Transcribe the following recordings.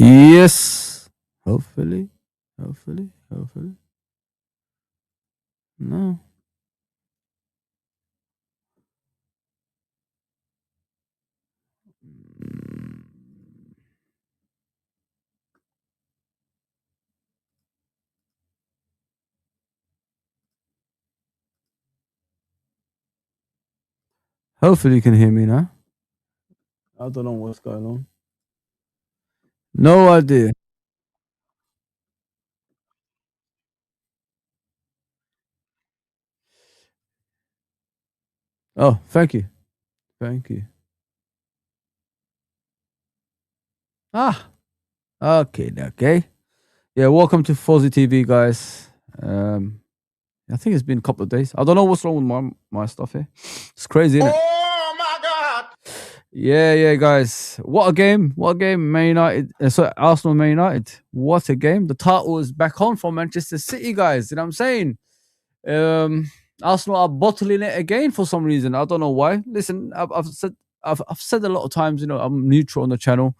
Yes. Hopefully. Hopefully. Hopefully. No. Mm. Hopefully you can hear me now. I don't know what's going on. No idea. Oh, thank you. Thank you. Ah, okay, okay. Yeah, welcome to Fozi TV, guys. I think it's been a couple of days. I don't know what's wrong with my stuff here. It's crazy, isn't it? Oh my god! Yeah, yeah, guys. What a game! What a game! Man United. Sorry, Arsenal, Man United. What a game! The title is back on for Manchester City, guys. You know what I'm saying? Um, Arsenal are bottling it again for some reason. I don't know why. Listen, I've said a lot of times. You know, I'm neutral on the channel,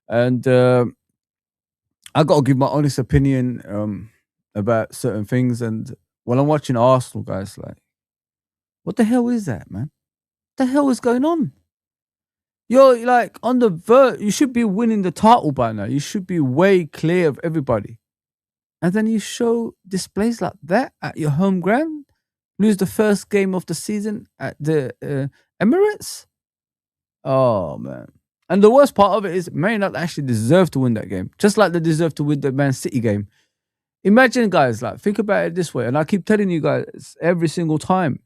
and I got to give my honest opinion about certain things. And when I'm watching Arsenal, guys, like, what the hell is that, man? What the hell is going on? You're like on the verge. You should be winning the title by now. You should be way clear of everybody. And then you show displays like that at your home ground, lose the first game of the season at the Emirates. Oh man! And the worst part of it is, Man United actually deserve to win that game, just like they deserve to win the Man City game. Imagine, guys, like think about it this way, and I keep telling you guys every single time: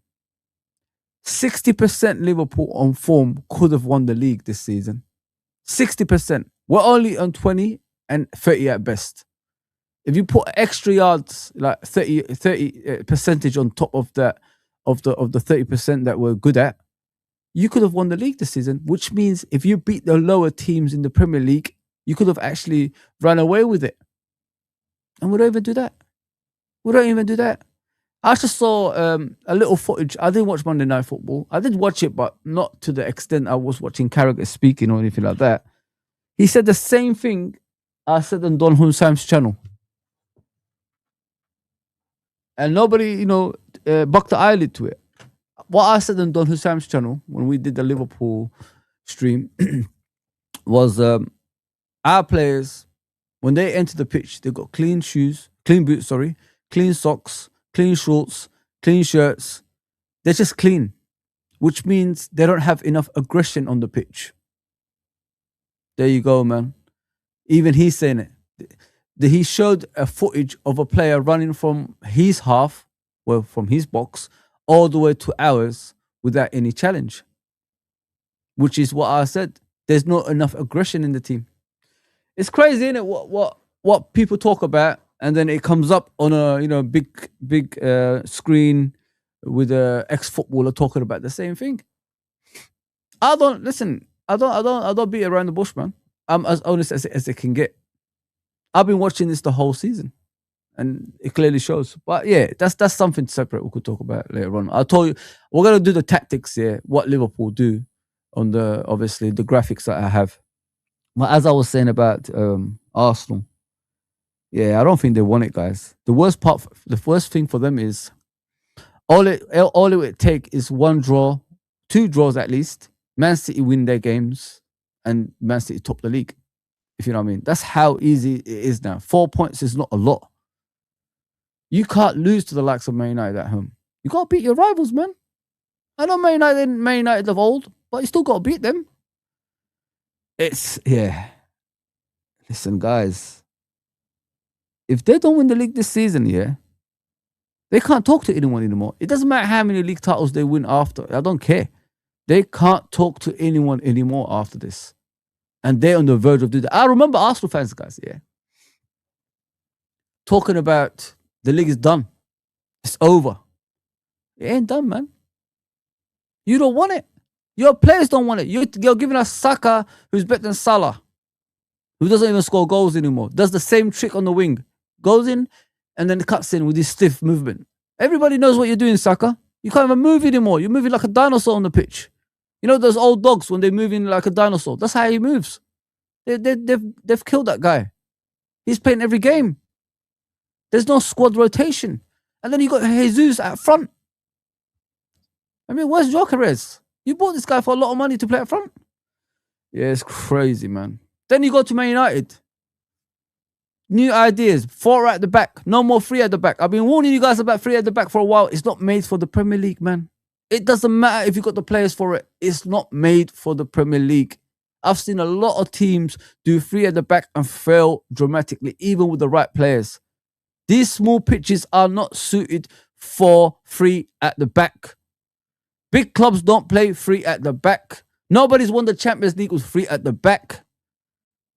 60% Liverpool on form could have won the league this season. 60%. We're only on 20 and 30 at best. If you put extra yards, like 30 percentage on top of that, of the 30% that we're good at, you could have won the league this season. Which means if you beat the lower teams in the Premier League, you could have actually run away with it. And we don't even do that. We don't even do that. I just saw a little footage. I didn't watch Monday Night Football. I did watch it, but not to the extent I was watching Carragher speaking or anything like that. He said the same thing I said on Don Hunsam's channel. And nobody, bucked the eyelid to it. What I said on Don Hunsam's channel when we did the Liverpool stream was our players, when they enter the pitch, they've got clean boots, clean socks, clean shorts, clean shirts. They're just clean, which means they don't have enough aggression on the pitch. There you go, man. Even he's saying it. He showed a footage of a player running from his half, well, from his box, all the way to ours without any challenge. Which is what I said. There's not enough aggression in the team. It's crazy, isn't it? What people talk about, and then it comes up on a big screen with a ex-footballer talking about the same thing. I don't beat around the bush, man. I'm as honest as it can get. I've been watching this the whole season, and it clearly shows. But yeah, that's something separate we could talk about later on. I told you we're gonna do the tactics here, what Liverpool do on obviously the graphics that I have. But as I was saying about Arsenal, yeah, I don't think they won it, guys. The worst thing for them is all it would take is one draw, 2 draws at least. Man City win their games, and Man City top the league. If you know what I mean. That's how easy it is now. 4 points is not a lot. You can't lose to the likes of Man United at home. You got to beat your rivals, man. I know Man United of old, but you still got to beat them. Yeah. Listen, guys. If they don't win the league this season, yeah, they can't talk to anyone anymore. It doesn't matter how many league titles they win after. I don't care. They can't talk to anyone anymore after this. And they're on the verge of doing that. I remember Arsenal fans, guys, yeah, talking about the league is done. It's over. It ain't done, man. You don't want it. Your players don't want it. You're giving us Saka, who's better than Salah, who doesn't even score goals anymore. Does the same trick on the wing. Goes in and then cuts in with his stiff movement. Everybody knows what you're doing, Saka. You can't even move anymore. You're moving like a dinosaur on the pitch. You know those old dogs when they move in like a dinosaur? That's how he moves. They've killed that guy. He's playing every game. There's no squad rotation. And then you got Jesus at front. I mean, where's Gyökeres? You bought this guy for a lot of money to play up front. Yeah, it's crazy, man. Then you go to Man United. New ideas. 4 at the back. No more 3 at the back. I've been warning you guys about 3 at the back for a while. It's not made for the Premier League, man. It doesn't matter if you got the players for it. It's not made for the Premier League. I've seen a lot of teams do 3 at the back and fail dramatically, even with the right players. These small pitches are not suited for 3 at the back. Big clubs don't play 3 at the back. Nobody's won the Champions League with 3 at the back.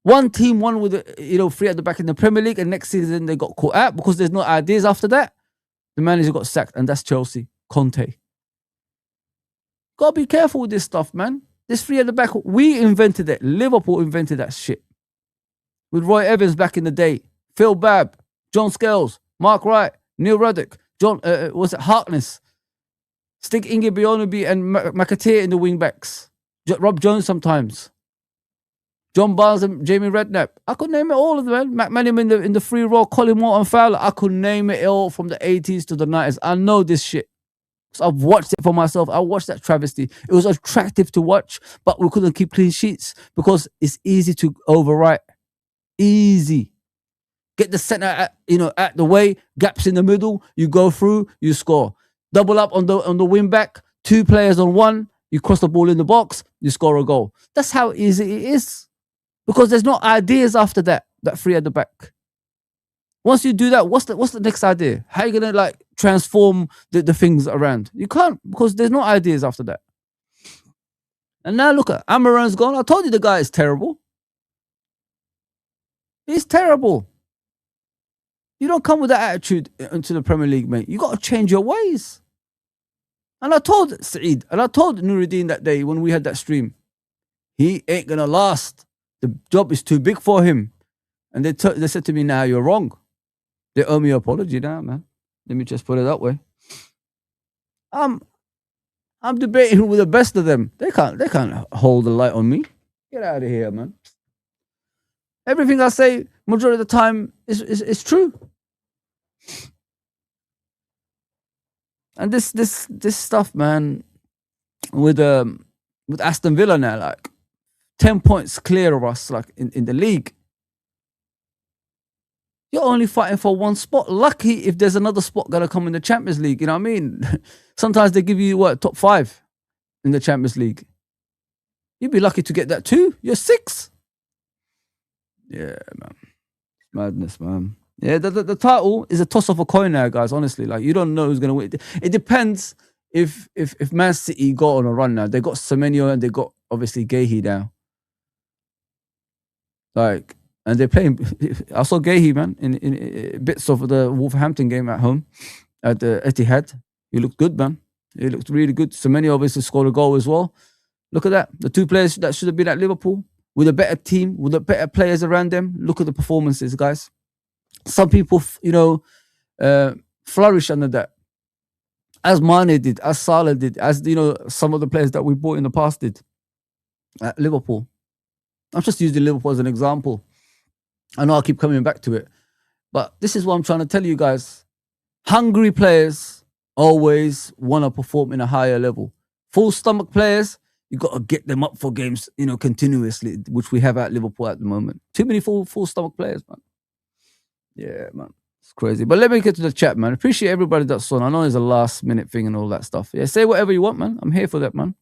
One team won with 3 at the back in the Premier League, and next season they got caught out because there's no ideas after that. The manager got sacked, and that's Chelsea. Conte. Gotta be careful with this stuff, man. This 3 at the back, we invented it. Liverpool invented that shit. With Roy Evans back in the day, Phil Babb, John Scales, Mark Wright, Neil Ruddock, Harkness, Stig Inge Bjorneby and McAteer in the wing backs. Rob Jones sometimes. John Barnes and Jamie Redknapp. I could name it all of them, man. McManaman in the free role, Colin Morton Fowler. I could name it all from the 80s to the 90s. I know this shit. So I've watched it for myself. I watched that travesty. It was attractive to watch, but we couldn't keep clean sheets because it's easy to overwrite. Easy. Get the center at the way, gaps in the middle, you go through, you score. Double up on the wing back, 2 players on 1, you cross the ball in the box, you score a goal. That's how easy it is. Because there's no ideas after that 3 at the back. Once you do that, what's the next idea? How are you gonna transform the things around? You can't, because there's no ideas after that. And now look at Amaran's gone. I told you the guy is terrible. He's terrible. You don't come with that attitude into the Premier League, mate. You got to change your ways. And I told Saeed, and I told Nuruddin that day when we had that stream, he ain't gonna last. The job is too big for him. And they said to me, "Now you're wrong." They owe me an apology now, man. Let me just put it that way. I'm debating with the best of them. They can't hold the light on me. Get out of here, man. Everything I say, majority of the time, is true. And this stuff, man, with Aston Villa now, 10 points clear of us, in the league. You're only fighting for 1 spot. Lucky if there's another spot gonna come in the Champions League. You know what I mean? Sometimes they give you top 5 in the Champions League. You'd be lucky to get that too. You're 6. Yeah, man. Madness, man. Yeah, the title is a toss of a coin now, guys. Honestly, you don't know who's gonna win. It depends if Man City go on a run now. They got Semenyo and they got obviously Gahey now. And they're playing. I saw Gahey, man, in bits of the Wolverhampton game at home at the Etihad. He looked good, man. He looked really good. Semenyo obviously scored a goal as well. Look at that. The 2 players that should have been at Liverpool with a better team, with the better players around them. Look at the performances, guys. Some people, flourish under that. As Mane did, as Salah did, as, some of the players that we bought in the past did at Liverpool. I'm just using Liverpool as an example. I know I keep coming back to it. But this is what I'm trying to tell you guys. Hungry players always want to perform in a higher level. Full stomach players, you got to get them up for games, continuously, which we have at Liverpool at the moment. Too many full stomach players, man. Yeah, man. It's crazy. But let me get to the chat, man. Appreciate everybody that's on. I know it's a last minute thing and all that stuff. Yeah, say whatever you want, man. I'm here for that, man.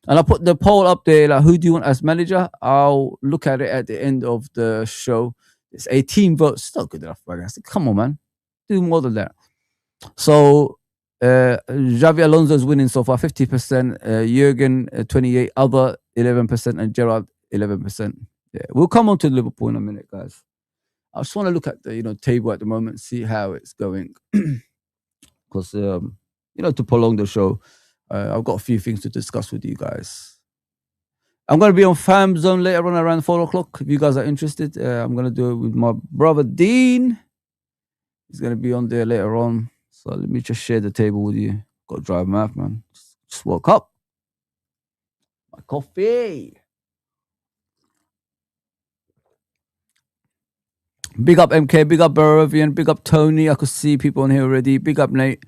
And I put the poll up there, who do you want as manager? I'll look at it at the end of the show. It's 18 votes. It's not good enough, man. Come on, man. Do more than that. So, Xabi Alonso is winning so far, 50%. Jurgen, 28%. Other, 11%. And Gerrard, 11%. Yeah, we'll come on to Liverpool in a minute, guys. I just want to look at the table at the moment, see how it's going. Because, to prolong the show, I've got a few things to discuss with you guys. I'm going to be on Fam Zone later on around 4 o'clock. If you guys are interested, I'm going to do it with my brother Dean. He's going to be on there later on. So let me just share the table with you. Got to drive mouth, man. Just woke up. My coffee. Big up MK, big up Baravian, big up Tony. I could see people on here already. Big up Nate.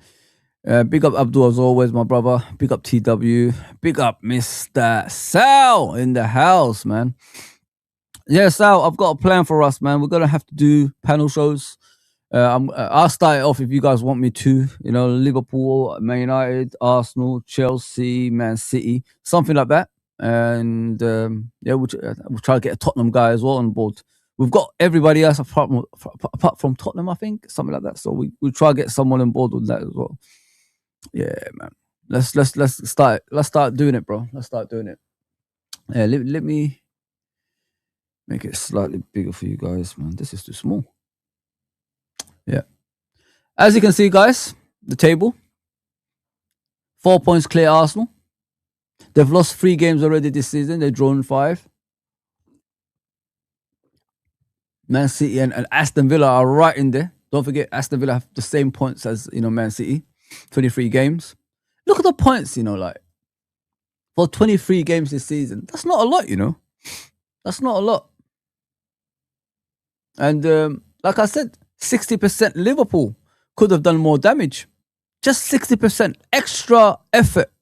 Big up Abdul as always, my brother. Big up TW. Big up Mr. Sal in the house, man. Yeah, Sal, I've got a plan for us, man. We're gonna have to do panel shows. I'll start it off if you guys want me to. You know, Liverpool, Man United, Arsenal, Chelsea, Man City, something like that. And yeah, we'll try to get a Tottenham guy as well on board. We've got everybody else apart from Tottenham, I think, something like that. So we'll try to get someone on board with that as well. Yeah, man. Let's start doing it, bro. Let's start doing it. Yeah, let me make it slightly bigger for you guys, man. This is too small. Yeah. As you can see, guys, the table. 4 points clear Arsenal. They've lost 3 games already this season. They've drawn 5. Man City and Aston Villa are right in there. Don't forget, Aston Villa have the same points as, Man City. 23 games. Look at the points, like, for 23 games this season. That's not a lot, That's not a lot. And like I said, 60% Liverpool could have done more damage. Just 60% extra effort.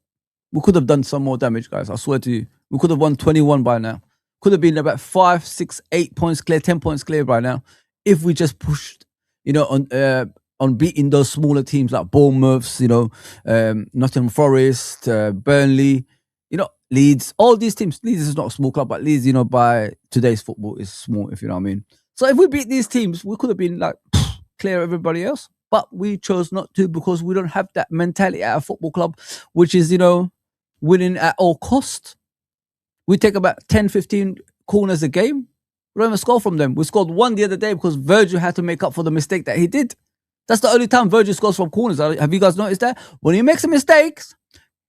We could have done some more damage, guys. I swear to you. We could have won 21 by now. Could have been about 5, 6, 8 points clear, 10 points clear by now. If we just pushed, on beating those smaller teams like Bournemouth, Nottingham Forest, Burnley, Leeds, all these teams. Leeds is not a small club, but Leeds, by today's football is small, if you know what I mean. So if we beat these teams, we could have been like clear everybody else. But we chose not to because we don't have that mentality at a football club, which is, winning at all cost. We take about 10, 15 corners a game. We don't even score from them. We scored 1 the other day because Virgil had to make up for the mistake that he did. That's the only time Virgil scores from corners. Have you guys noticed that? When he makes a mistake,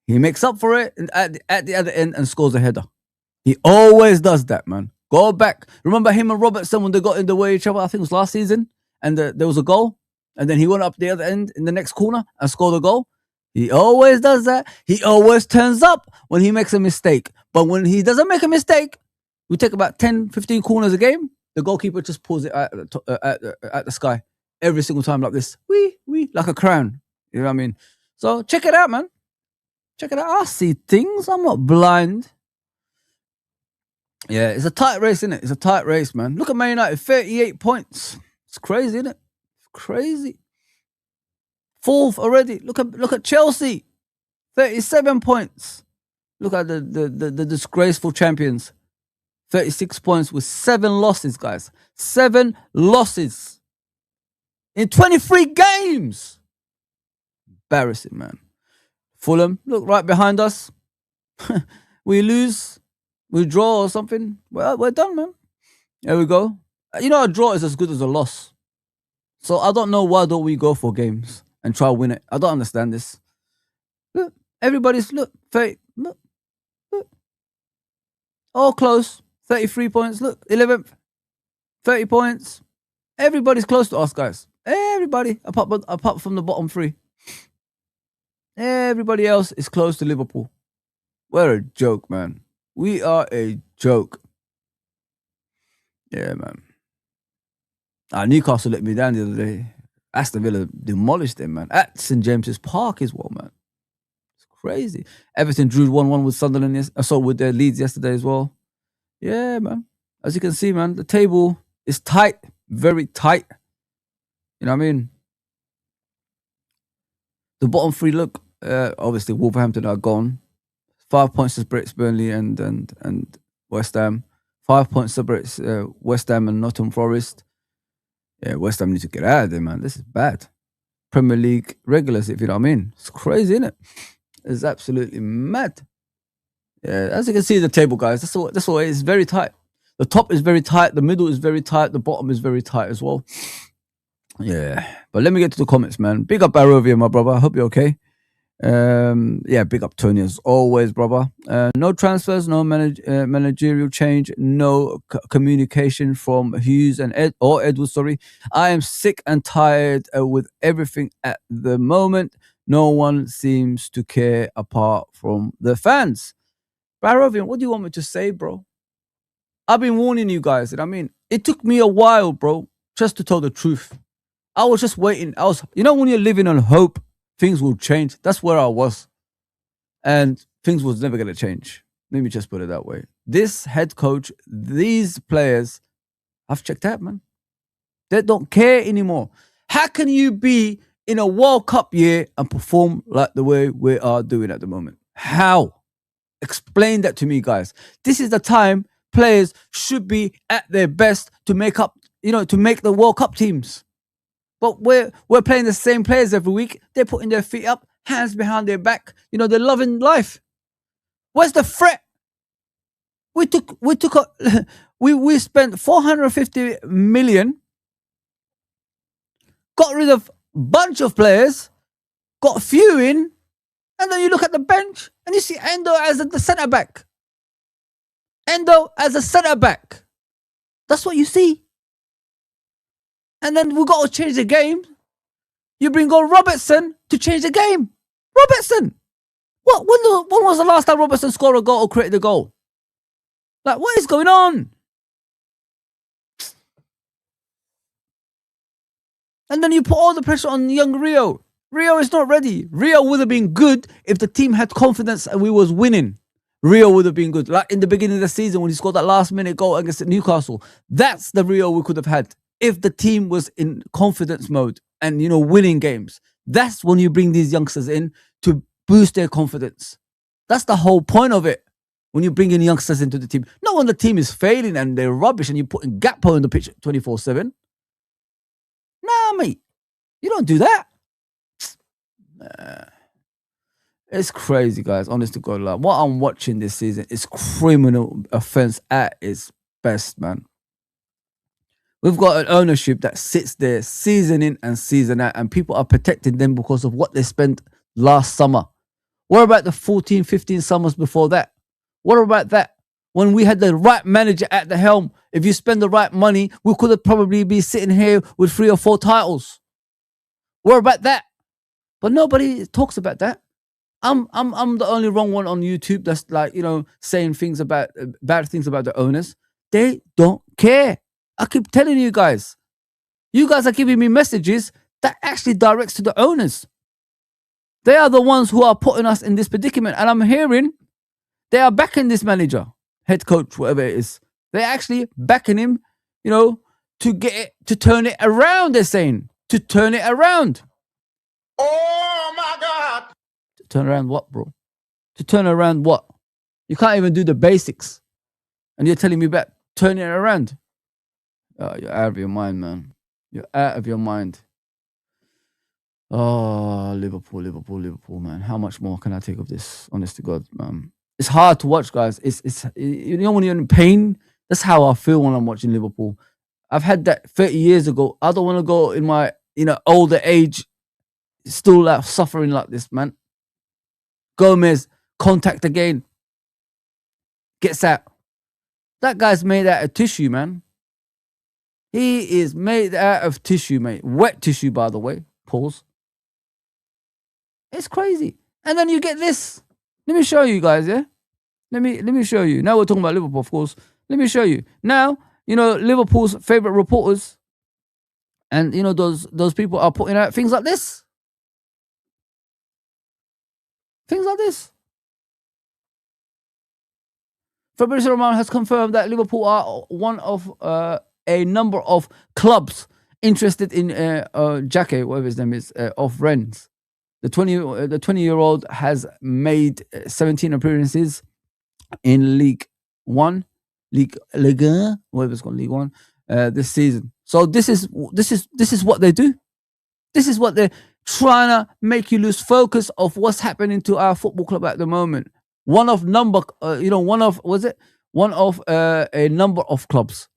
he makes up for it at the other end and scores a header. He always does that, man. Go back. Remember him and Robertson when they got in the way of each other? I think it was last season. And there was a goal. And then he went up the other end in the next corner and scored a goal. He always does that. He always turns up when he makes a mistake. But when he doesn't make a mistake, we take about 10, 15 corners a game. The goalkeeper just pulls it at the sky every single time like this. Wee, like a crown. You know what I mean? So check it out, man. Check it out. I see things. I'm not blind. Yeah, it's a tight race, isn't it? It's a tight race, man. Look at Man United, 38 points. It's crazy, isn't it? It's crazy. 4th already. Look at Chelsea, 37 points. Look at the disgraceful champions, 36 points with 7 losses, guys. 7 losses in 23 games. Embarrassing, man. Fulham, look right behind us. We lose, we draw or something. Well, we're done, man. There we go. A draw is as good as a loss. So I don't know why don't we go for games and try to win it. I don't understand this. Look, everybody's look. All close. 33 points. Look, 11th. 30 points. Everybody's close to us, guys. Everybody, apart from the bottom 3. Everybody else is close to Liverpool. We're a joke, man. We are a joke. Yeah, man. Newcastle let me down the other day. Aston Villa demolished them, man. At St James's Park as well, man. It's crazy. Everton drew 1-1 with Sunderland. I saw with their Leeds yesterday as well. Yeah, man. As you can see, man, the table is tight. Very tight. You know what I mean? The bottom 3, look. Obviously, Wolverhampton are gone. 5 points separates Burnley and West Ham. 5 points separates West Ham and Nottingham Forest. Yeah, West Ham need to get out of there, man. This is bad. Premier League regulars, if you know what I mean. It's crazy, isn't it? It's absolutely mad. Yeah, as you can see the table, guys, that's all it is. Very tight. The top is very tight. The middle is very tight. The bottom is very tight as well. Yeah, but let me get to the comments, man. Big up Barovia, my brother. I hope you're okay. Yeah, big up Tony as always, brother. No transfers, no managerial change, no communication from Hughes and Edwards. Sorry, I am sick and tired with everything at the moment. No one seems to care apart from the fans. Barovian, what do you want me to say, bro? I've been warning you guys. I mean, it took me a while, bro, just to tell the truth. I was just waiting. When you're living on hope, things will change. That's where I was. And things was never going to change. Let me just put it that way. This head coach, these players, I've checked out, man. They don't care anymore. How can you be in a World Cup year and perform like the way we are doing at the moment? How? Explain that to me, guys. This is the time players should be at their best to make up, to make the World Cup teams. But we're playing the same players every week. They're putting their feet up, hands behind their back. They're loving life. Where's the threat? We spent 450 million, got rid of a bunch of players, got a few in, and then you look at the bench and you see Endo as the centre back. Endo as a centre back. That's what you see. And then we got to change the game. You bring on Robertson to change the game. Robertson. What? When was the last time Robertson scored a goal or created a goal? Like, what is going on? And then you put all the pressure on young Rio. Rio is not ready. Rio would have been good if the team had confidence and we was winning. Rio would have been good. Like in the beginning of the season when he scored that last-minute goal against Newcastle. That's the Rio we could have had if the team was in confidence mode and, winning games. That's when you bring these youngsters in to boost their confidence. That's the whole point of it. When you bring in youngsters into the team. Not when the team is failing and they're rubbish and you're putting Gakpo on the pitch 24/7. Nah, mate. You don't do that. It's crazy, guys. Honest to God, like, what I'm watching this season is criminal offense at its best, man. We've got an ownership that sits there season in and season out, and people are protecting them because of what they spent last summer. What about the 14, 15 summers before that? What about that? When we had the right manager at the helm, if you spend the right money, we could have probably be sitting here with 3 or 4 titles. What about that? But nobody talks about that. I'm the only wrong one on YouTube that's like, saying things about bad things about the owners. They don't care. I keep telling you guys. You guys are giving me messages that actually directs to the owners. They are the ones who are putting us in this predicament. And I'm hearing they are backing this manager, head coach, whatever it is. They're actually backing him, to get it, to turn it around, they're saying. To turn it around. Oh my God. To turn around what, bro? To turn around what? You can't even do the basics. And you're telling me about turning it around. You're out of your mind, man. You're out of your mind. Oh, Liverpool, man. How much more can I take of this? Honest to God, man. It's hard to watch, guys. It's when you're in pain, that's how I feel when I'm watching Liverpool. I've had that 30 years ago. I don't want to go in my older age still like suffering like this, man. Gomez, contact again. Gets out. That guy's made out of tissue, man. He is made out of tissue, mate. Wet tissue, by the way. Pause. It's crazy. And then you get this. Let me show you guys, yeah? Let me show you. Now we're talking about Liverpool, of course. Let me show you. Now, Liverpool's favourite reporters and, those people are putting out things like this. Things like this. Fabrizio Romano has confirmed that Liverpool are one of a number of clubs interested in Jake, whatever his name is, of Rennes. The 20-year-old has made 17 appearances in League 1, Ligue 1, whatever it's called, League 1, this season. So this is what they do. This is what they're trying to make you lose focus of what's happening to our football club at the moment. One of a number of clubs.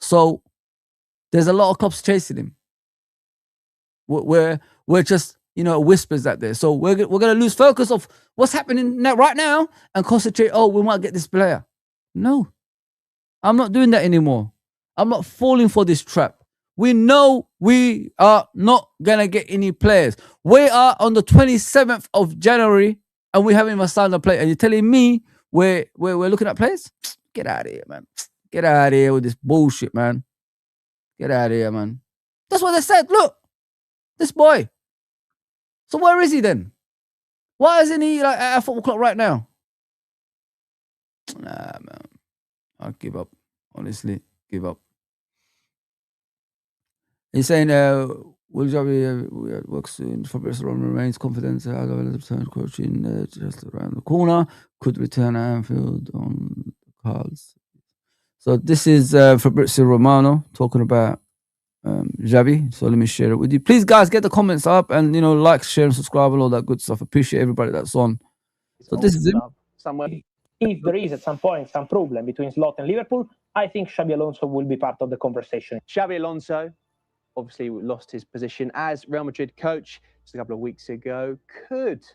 So there's a lot of clubs chasing him. We're just whispers out there. So we're gonna lose focus of what's happening right now and concentrate. Oh, we might get this player. No, I'm not doing that anymore. I'm not falling for this trap. We know we are not gonna get any players. We are on the 27th of January and we haven't even signed a player. And you're telling me we're looking at players? Get out of here, man. Get out of here with this bullshit, man. Get out of here, man. That's what they said. Look, this boy. So where is he then? Why isn't he like at a football club right now? Nah, man. I'll give up. Honestly, give up. He's saying, will Xabi work soon? Fabrizio remains confident. Return coaching just around the corner. Could return at Anfield on the cards. So this is Fabrizio Romano talking about Xabi. So let me share it with you. Please, guys, get the comments up and like, share, and subscribe and all that good stuff. Appreciate everybody that's on. So this is him. Somewhere. If there is at some point some problem between Slot and Liverpool, I think Xabi Alonso will be part of the conversation. Xabi Alonso obviously lost his position as Real Madrid coach just a couple of weeks ago. Could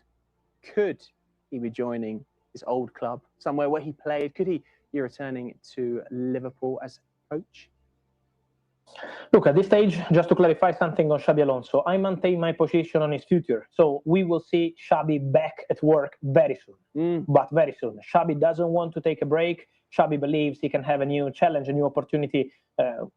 he be joining his old club somewhere where he played? Could he be returning to Liverpool as coach? Look, at this stage, just to clarify something on Xabi Alonso, I maintain my position on his future. So we will see Xabi back at work very soon, but very soon. Xabi doesn't want to take a break. Xabi believes he can have a new challenge, a new opportunity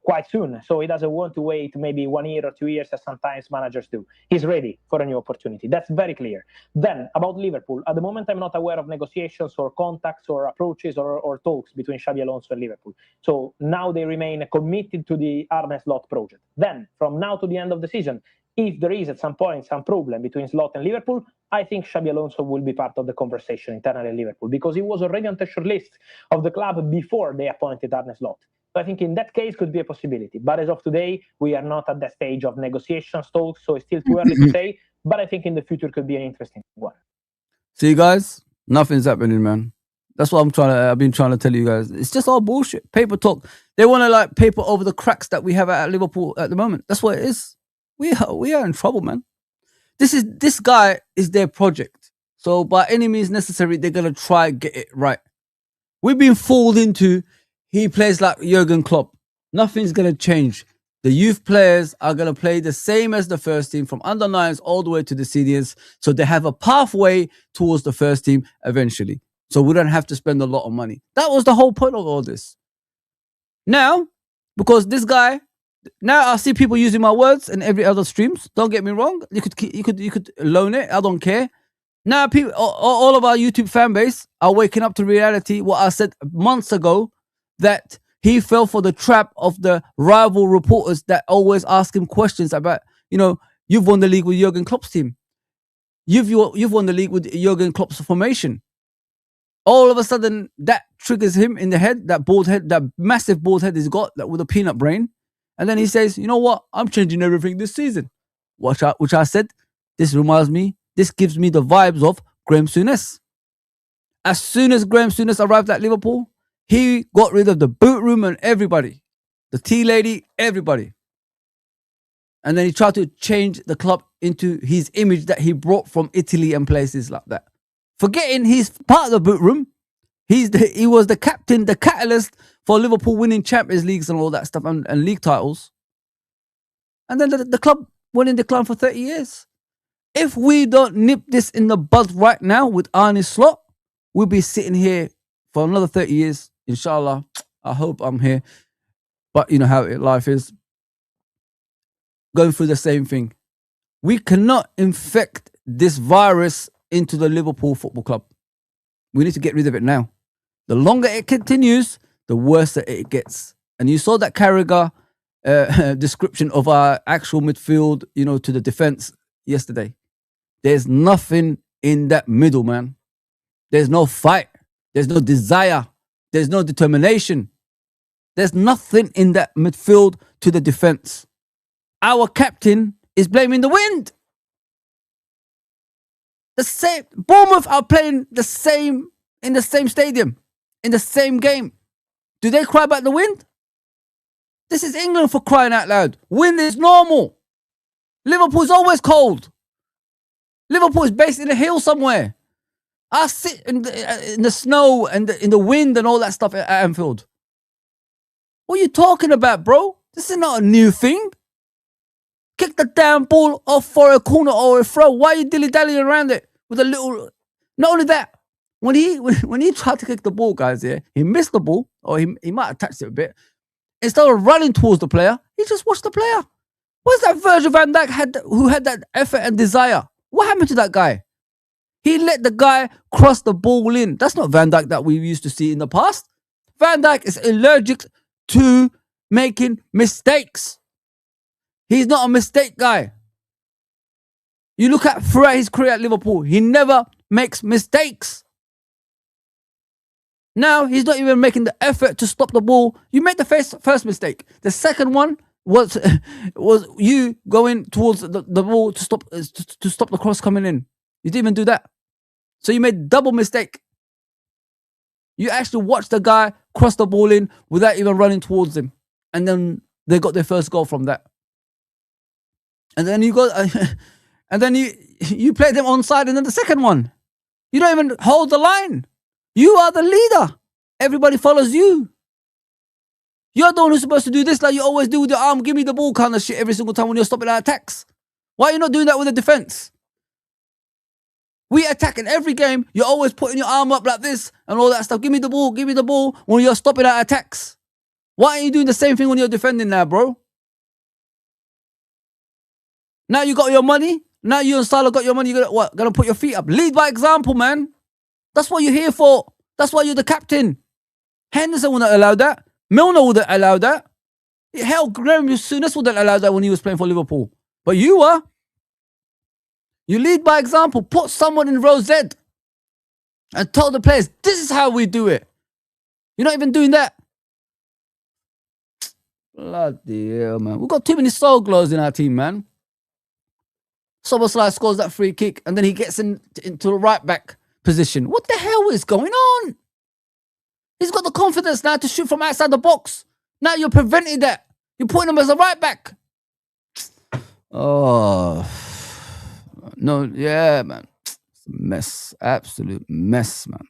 quite soon. So he doesn't want to wait maybe 1 year or 2 years as sometimes managers do. He's ready for a new opportunity. That's very clear. Then about Liverpool, at the moment, I'm not aware of negotiations or contacts or approaches or talks between Xabi Alonso and Liverpool. So now they remain committed to the Arne Slot project. Then from now to the end of the season, if there is at some point some problem between Slot and Liverpool, I think Xabi Alonso will be part of the conversation internally at Liverpool because he was already on the short list of the club before they appointed Arne Slot. So I think in that case could be a possibility. But as of today, we are not at that stage of negotiations, talks, so it's still too early to say. But I think in the future could be an interesting one. See, guys, nothing's happening, man. That's what I've been trying to tell you guys. It's just all bullshit. Paper talk. They want to paper over the cracks that we have at Liverpool at the moment. That's what it is. We are in trouble, man. This guy is their project. So by any means necessary, they're gonna try and get it right. We've been fooled into he plays like Jurgen Klopp. Nothing's gonna change. The youth players are gonna play the same as the first team from under nines all the way to the seniors. So they have a pathway towards the first team eventually. So we don't have to spend a lot of money. That was the whole point of all this. Now, because this guy. Now I see people using my words in every other streams. Don't get me wrong. You could loan it. I don't care. Now people, all of our YouTube fan base are waking up to reality. What I said months ago, that he fell for the trap of the rival reporters that always ask him questions about, you've won the league with Jurgen Klopp's team. You've won the league with Jurgen Klopp's formation. All of a sudden, that triggers him in the head. That bald head, that massive bald head he's got, that with a peanut brain. And then he says, you know what? I'm changing everything this season. Which I said, this gives me the vibes of Graham Souness. As soon as Graham Souness arrived at Liverpool, he got rid of the boot room and everybody. The tea lady, everybody. And then he tried to change the club into his image that he brought from Italy and places like that. Forgetting he's part of the boot room. He was the captain, the catalyst for Liverpool winning Champions Leagues and all that stuff and league titles. And then the club went in decline for 30 years. If we don't nip this in the bud right now with Arne Slot, we'll be sitting here for another 30 years. Inshallah. I hope I'm here. But you know how life is. Going through the same thing. We cannot infect this virus into the Liverpool Football Club. We need to get rid of it now. The longer it continues, the worse it gets. And you saw that Carragher description of our actual midfield, to the defense yesterday. There's nothing in that middle, man. There's no fight. There's no desire. There's no determination. There's nothing in that midfield to the defense. Our captain is blaming the wind. Bournemouth are playing in the same stadium, in the same game. Do they cry about the wind? This is England, for crying out loud. Wind is normal. Liverpool's always cold. Liverpool is based in a hill somewhere. I sit in the snow and in the wind and all that stuff at Anfield. What are you talking about, bro? This is not a new thing. Kick the damn ball off for a corner or a throw. Why are you dilly-dallying around it with a little... Not only that, when he tried to kick the ball, guys, he missed the ball, or he might have touched it a bit. instead of running towards the player, he just watched the player. Where's that Virgil van Dijk who had that effort and desire? What happened to that guy? He let the guy cross the ball in. That's not Van Dijk that we used to see in the past. Van Dijk is allergic to making mistakes. He's not a mistake guy. You look at throughout his career at Liverpool, he never makes mistakes. Now he's not even making the effort to stop the ball. You made the first mistake. The second one was you going towards the ball to stop the cross coming in. You didn't even do that. So you made double mistake. You actually watched the guy cross the ball in without even running towards him. And then they got their first goal from that. And then you played them onside and then the second one. You don't even hold the line. You are the leader. Everybody follows you. You're the one who's supposed to do this like you always do with your arm, give me the ball kind of shit every single time when you're stopping our attacks. Why are you not doing that with the defense? We attack in every game. You're always putting your arm up like this and all that stuff. Give me the ball when you're stopping our attacks. Why aren't you doing the same thing when you're defending now, bro? Now you got your money. Now you and Salah got your money. You're gonna put your feet up. Lead by example, man. That's what you're here for. That's why you're the captain. Henderson wouldn't allow that. Milner wouldn't allow that. Hell, Graham Souness wouldn't allow that when he was playing for Liverpool. But you were. You lead by example. Put someone in row Z and tell the players, this is how we do it. You're not even doing that. Bloody hell, man. We've got too many soul glows in our team, man. Szoboszlai scores that free kick and then he gets into the right back position. What the hell is going on? He's got the confidence now to shoot from outside the box. Now you're preventing that. You're putting him as a right back. Oh. No, yeah, man. It's a mess. Absolute mess, man.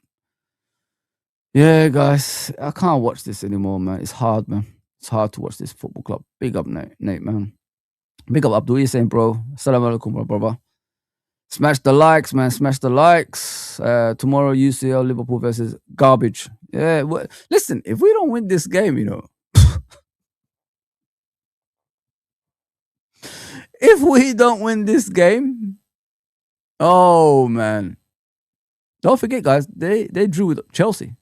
Yeah, guys. I can't watch this anymore, man. It's hard, man. It's hard to watch this football club. Big up, Nate, man. Big up, Abdul. You're saying, bro. Assalamu alaikum, my brother. Smash the likes, man. Smash the likes. Tomorrow, UCL, Liverpool versus garbage. Yeah, listen, if we don't win this game, you know. If we don't win this game, oh, man. Don't forget, guys, they drew with Chelsea.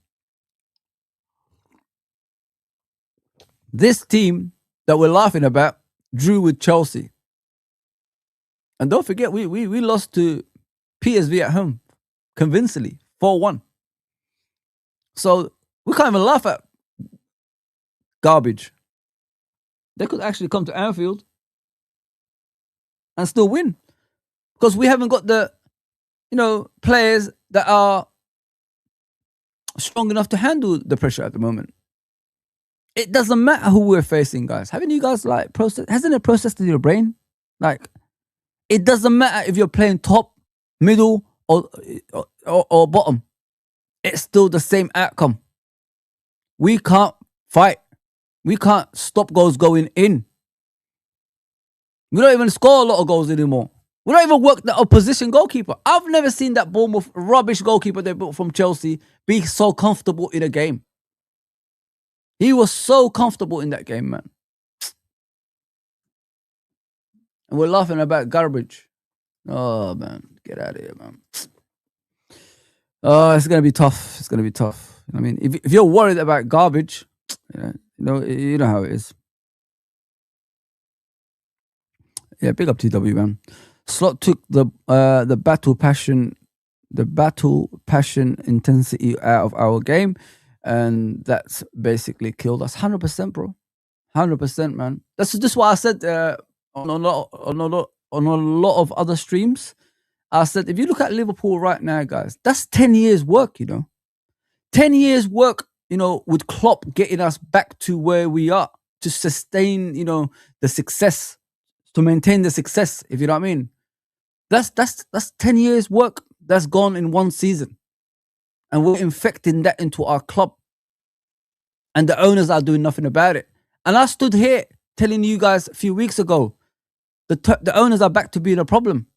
This team that we're laughing about drew with Chelsea. And don't forget, we lost to PSV at home convincingly, 4-1. So we can't even laugh at garbage. They could actually come to Anfield and still win. Because we haven't got the, players that are strong enough to handle the pressure at the moment. It doesn't matter who we're facing, guys. Haven't you guys hasn't it processed in your brain? It doesn't matter if you're playing top, middle, or bottom. It's still the same outcome. We can't fight. We can't stop goals going in. We don't even score a lot of goals anymore. We don't even work the opposition goalkeeper. I've never seen that Bournemouth rubbish goalkeeper they built from Chelsea be so comfortable in a game. He was so comfortable in that game, man. And we're laughing about garbage. Oh, man. Get out of here, man. Oh, it's going to be tough. It's going to be tough. I mean, if you're worried about garbage, you know how it is. Yeah, big up TW, man. Slot took the battle passion intensity out of our game, and that's basically killed us. 100%, bro. 100%, man. This is what I said on a lot of other streams. I said, if you look at Liverpool right now, guys, that's 10 years work, 10 years work, with Klopp getting us back to where we are, to sustain, the success, to maintain the success, if you know what I mean. That's 10 years work that's gone in one season. And we're infecting that into our club. And the owners are doing nothing about it. And I stood here telling you guys a few weeks ago, the owners are back to being a problem.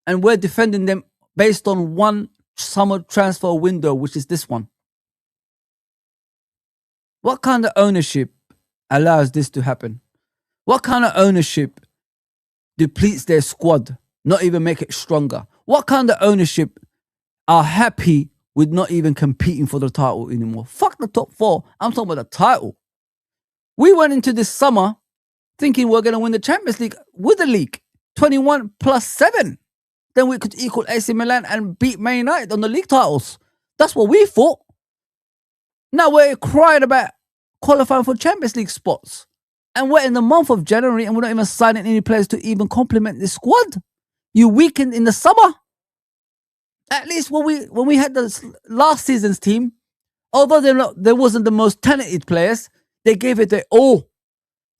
And we're defending them based on one summer transfer window, which is this one. What kind of ownership allows this to happen? What kind of ownership depletes their squad, not even make it stronger? What kind of ownership are happy with not even competing for the title anymore? Fuck the top four. I'm talking about the title. We went into this summer thinking we're going to win the Champions League with the league. 21 plus 7. Then we could equal AC Milan and beat Man United on the league titles. That's what we thought. Now we're crying about qualifying for Champions League spots. And we're in the month of January and we're not even signing any players to even complement this squad. You weakened in the summer. At least when we had the last season's team, although there wasn't the most talented players, they gave it their all.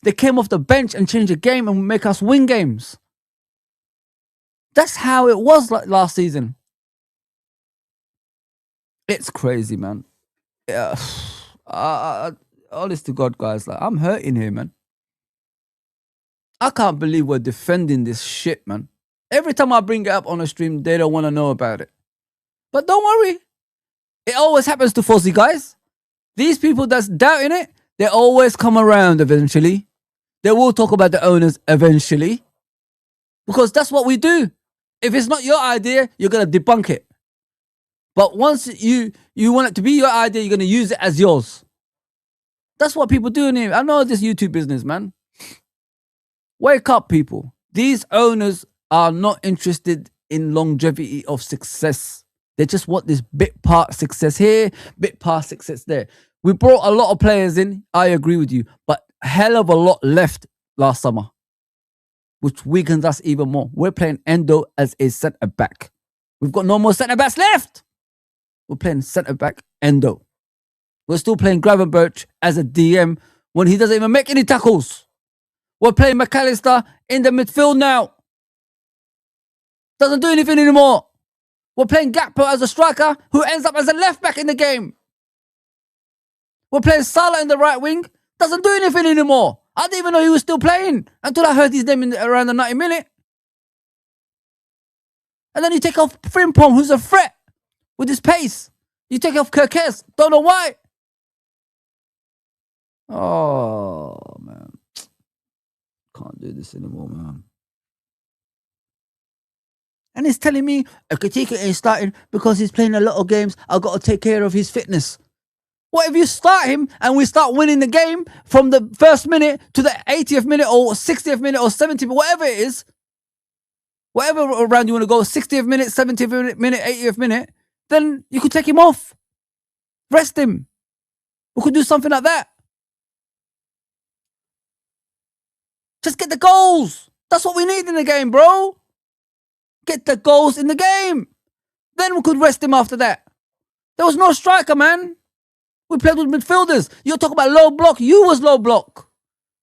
They came off the bench and changed the game and make us win games. That's how it was like last season. It's crazy, man. Yeah. Honest to God, guys, like I'm hurting here, man. I can't believe we're defending this shit, man. Every time I bring it up on a stream, they don't want to know about it. But don't worry. It always happens to Fozi, guys. These people that's doubting it, they always come around eventually. They will talk about the owners eventually. Because that's what we do. If it's not your idea, you're going to debunk it. But once you want it to be your idea, you're going to use it as yours. That's what people do in here. I know this YouTube business, man. Wake up, people. These owners are not interested in longevity of success. They just want this bit part success here, bit part success there. We brought a lot of players in. I agree with you. But a hell of a lot left last summer, which weakens us even more. We're playing Endo as a centre-back. We've got no more centre-backs left. We're playing centre-back Endo. We're still playing Gravenberch as a DM when he doesn't even make any tackles. We're playing McAllister in the midfield now. Doesn't do anything anymore. We're playing Gakpo as a striker who ends up as a left-back in the game. We're playing Salah in the right wing. Doesn't do anything anymore. I didn't even know he was still playing until I heard his name around the 90 minute. And then you take off Frimpong, who's a threat with his pace. You take off Kirkes. Don't know why. Oh, man. Can't do this anymore, man. And he's telling me Katika ain't starting because he's playing a lot of games. I've got to take care of his fitness. What if you start him and we start winning the game from the first minute to the 80th minute or 60th minute or 70th, whatever it is, whatever round you want to go, 60th minute, 70th minute, 80th minute, then you could take him off. Rest him. We could do something like that. Just get the goals. That's what we need in the game, bro. Get the goals in the game. Then we could rest him after that. There was no striker, man. We played with midfielders. You're talking about low block. You was low block.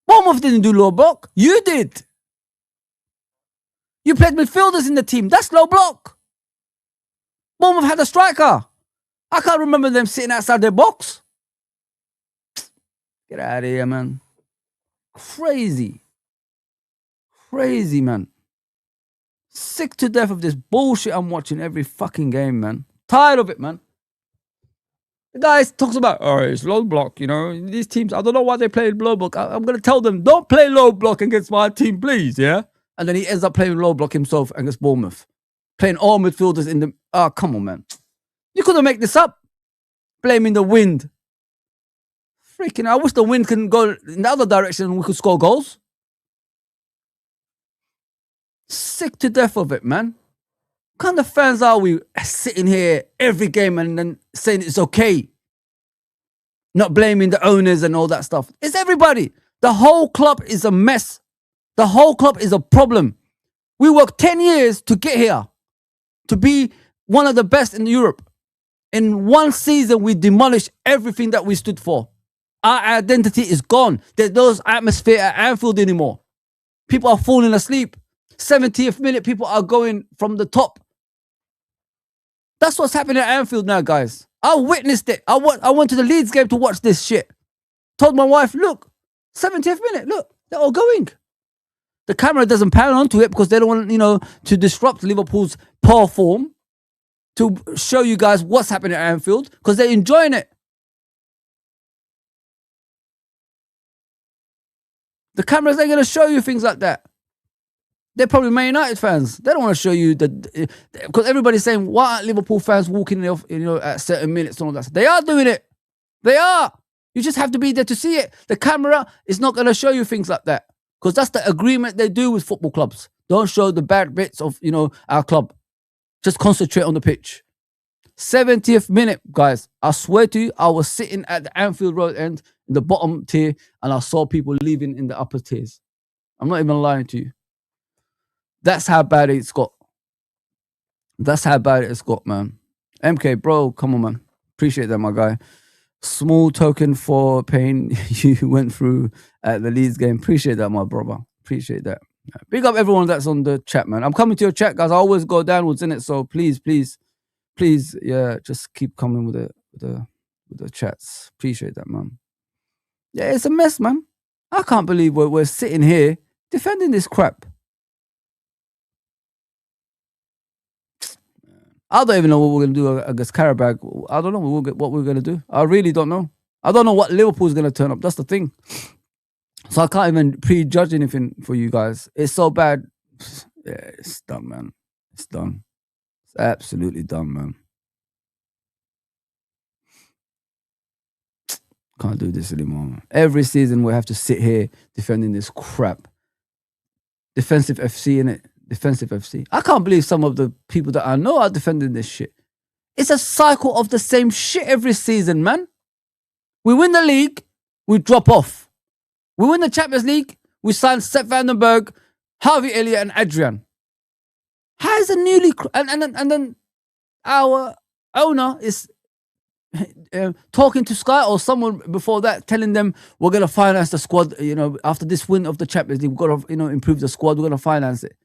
Bournemouth didn't do low block. You did. You played midfielders in the team. That's low block. Bournemouth had a striker. I can't remember them sitting outside their box. Get out of here, man. Crazy. Crazy, man. Sick to death of this bullshit I'm watching every fucking game, man. Tired of it, man. The guy talks about, oh, it's low block, you know. These teams, I don't know why they play low block. I'm going to tell them, don't play low block against my team, please, yeah? And then he ends up playing low block himself against Bournemouth. Playing all midfielders in the... Oh, come on, man. You couldn't make this up. Blaming the wind. Freaking, I wish the wind can go in the other direction and we could score goals. Sick to death of it, man. What kind of fans are we sitting here every game and then saying it's okay? Not blaming the owners and all that stuff. It's everybody. The whole club is a mess. The whole club is a problem. We worked 10 years to get here. To be one of the best in Europe. In one season, we demolished everything that we stood for. Our identity is gone. There's no atmosphere at Anfield anymore. People are falling asleep. 70th minute, people are going from the top. That's what's happening at Anfield now, guys. I witnessed it. I went to the Leeds game to watch this shit. Told my wife, look, 70th minute, look, they're all going. The camera doesn't pan onto it because they don't want, you know, to disrupt Liverpool's poor form. To show you guys what's happening at Anfield because they're enjoying it. The cameras ain't going to show you things like that. They're probably Man United fans. They don't want to show you because everybody's saying, why aren't Liverpool fans walking at certain minutes and all that? They are doing it. They are. You just have to be there to see it. The camera is not going to show you things like that because that's the agreement they do with football clubs. Don't show the bad bits of, our club. Just concentrate on the pitch. 70th minute, guys. I swear to you, I was sitting at the Anfield Road end in the bottom tier and I saw people leaving in the upper tiers. I'm not even lying to you. That's how bad it's got. That's how bad it's got, man. MK, bro, come on, man. Appreciate that, my guy. Small token for pain you went through at the Leeds game. Appreciate that, my brother. Appreciate that. Big up everyone that's on the chat, man. I'm coming to your chat, guys. I always go downwards in it, so please, yeah, just keep coming with the chats. Appreciate that, man. Yeah, it's a mess, man. I can't believe we're sitting here defending this crap. I don't even know what we're going to do against Karabakh. I don't know what we're going to do. I really don't know. I don't know what Liverpool's going to turn up. That's the thing. So I can't even prejudge anything for you guys. It's so bad. Yeah, it's done, man. It's done. It's absolutely done, man. Can't do this anymore, man. Every season we have to sit here defending this crap. Defensive FC, innit? Defensive FC. I can't believe some of the people that I know are defending this shit. It's a cycle of the same shit every season, man. We win the league, we drop off. We win the Champions League, we sign Sepp Vandenberg, Harvey Elliott and Adrian. How is a newly... And then our owner is talking to Sky or someone before that, telling them we're going to finance the squad, after this win of the Champions League, we've got to, improve the squad, we're going to finance it.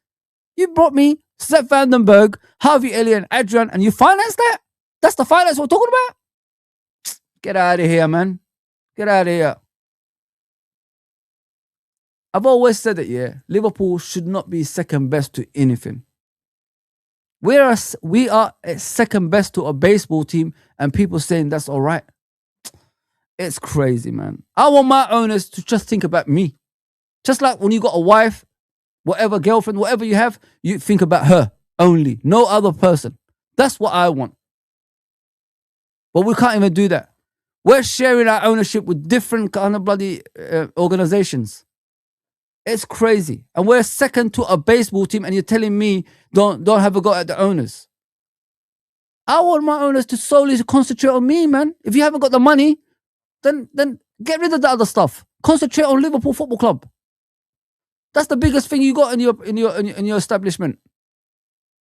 You brought me Sepp Vandenberg, Harvey Elliott, and Adrian, and you financed that? That's the finance we're talking about? Get out of here, man. Get out of here. I've always said it, yeah. Liverpool should not be second best to anything. We are second best to a baseball team, and people saying that's all right. It's crazy, man. I want my owners to just think about me. Just like when you got a wife, whatever, girlfriend, whatever you have, you think about her only, no other person. That's what I want. But we can't even do that. We're sharing our ownership with different kind of bloody organizations. It's crazy. And we're second to a baseball team and you're telling me don't have a go at the owners. I want my owners to solely concentrate on me, man. If you haven't got the money, then get rid of the other stuff. Concentrate on Liverpool Football Club. That's the biggest thing you got in your establishment.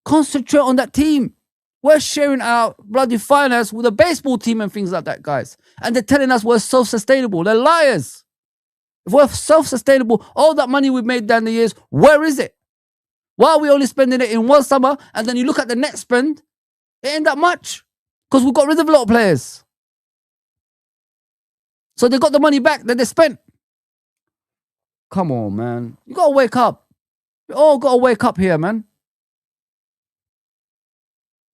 Concentrate on that team. We're sharing our bloody finance with a baseball team and things like that, guys. And they're telling us we're self-sustainable. They're liars. If we're self-sustainable, all that money we've made down the years, where is it? Why are we only spending it in one summer and then you look at the net spend, it ain't that much because we got rid of a lot of players. So they got the money back that they spent. Come on, man. You got to wake up. You all got to wake up here, man.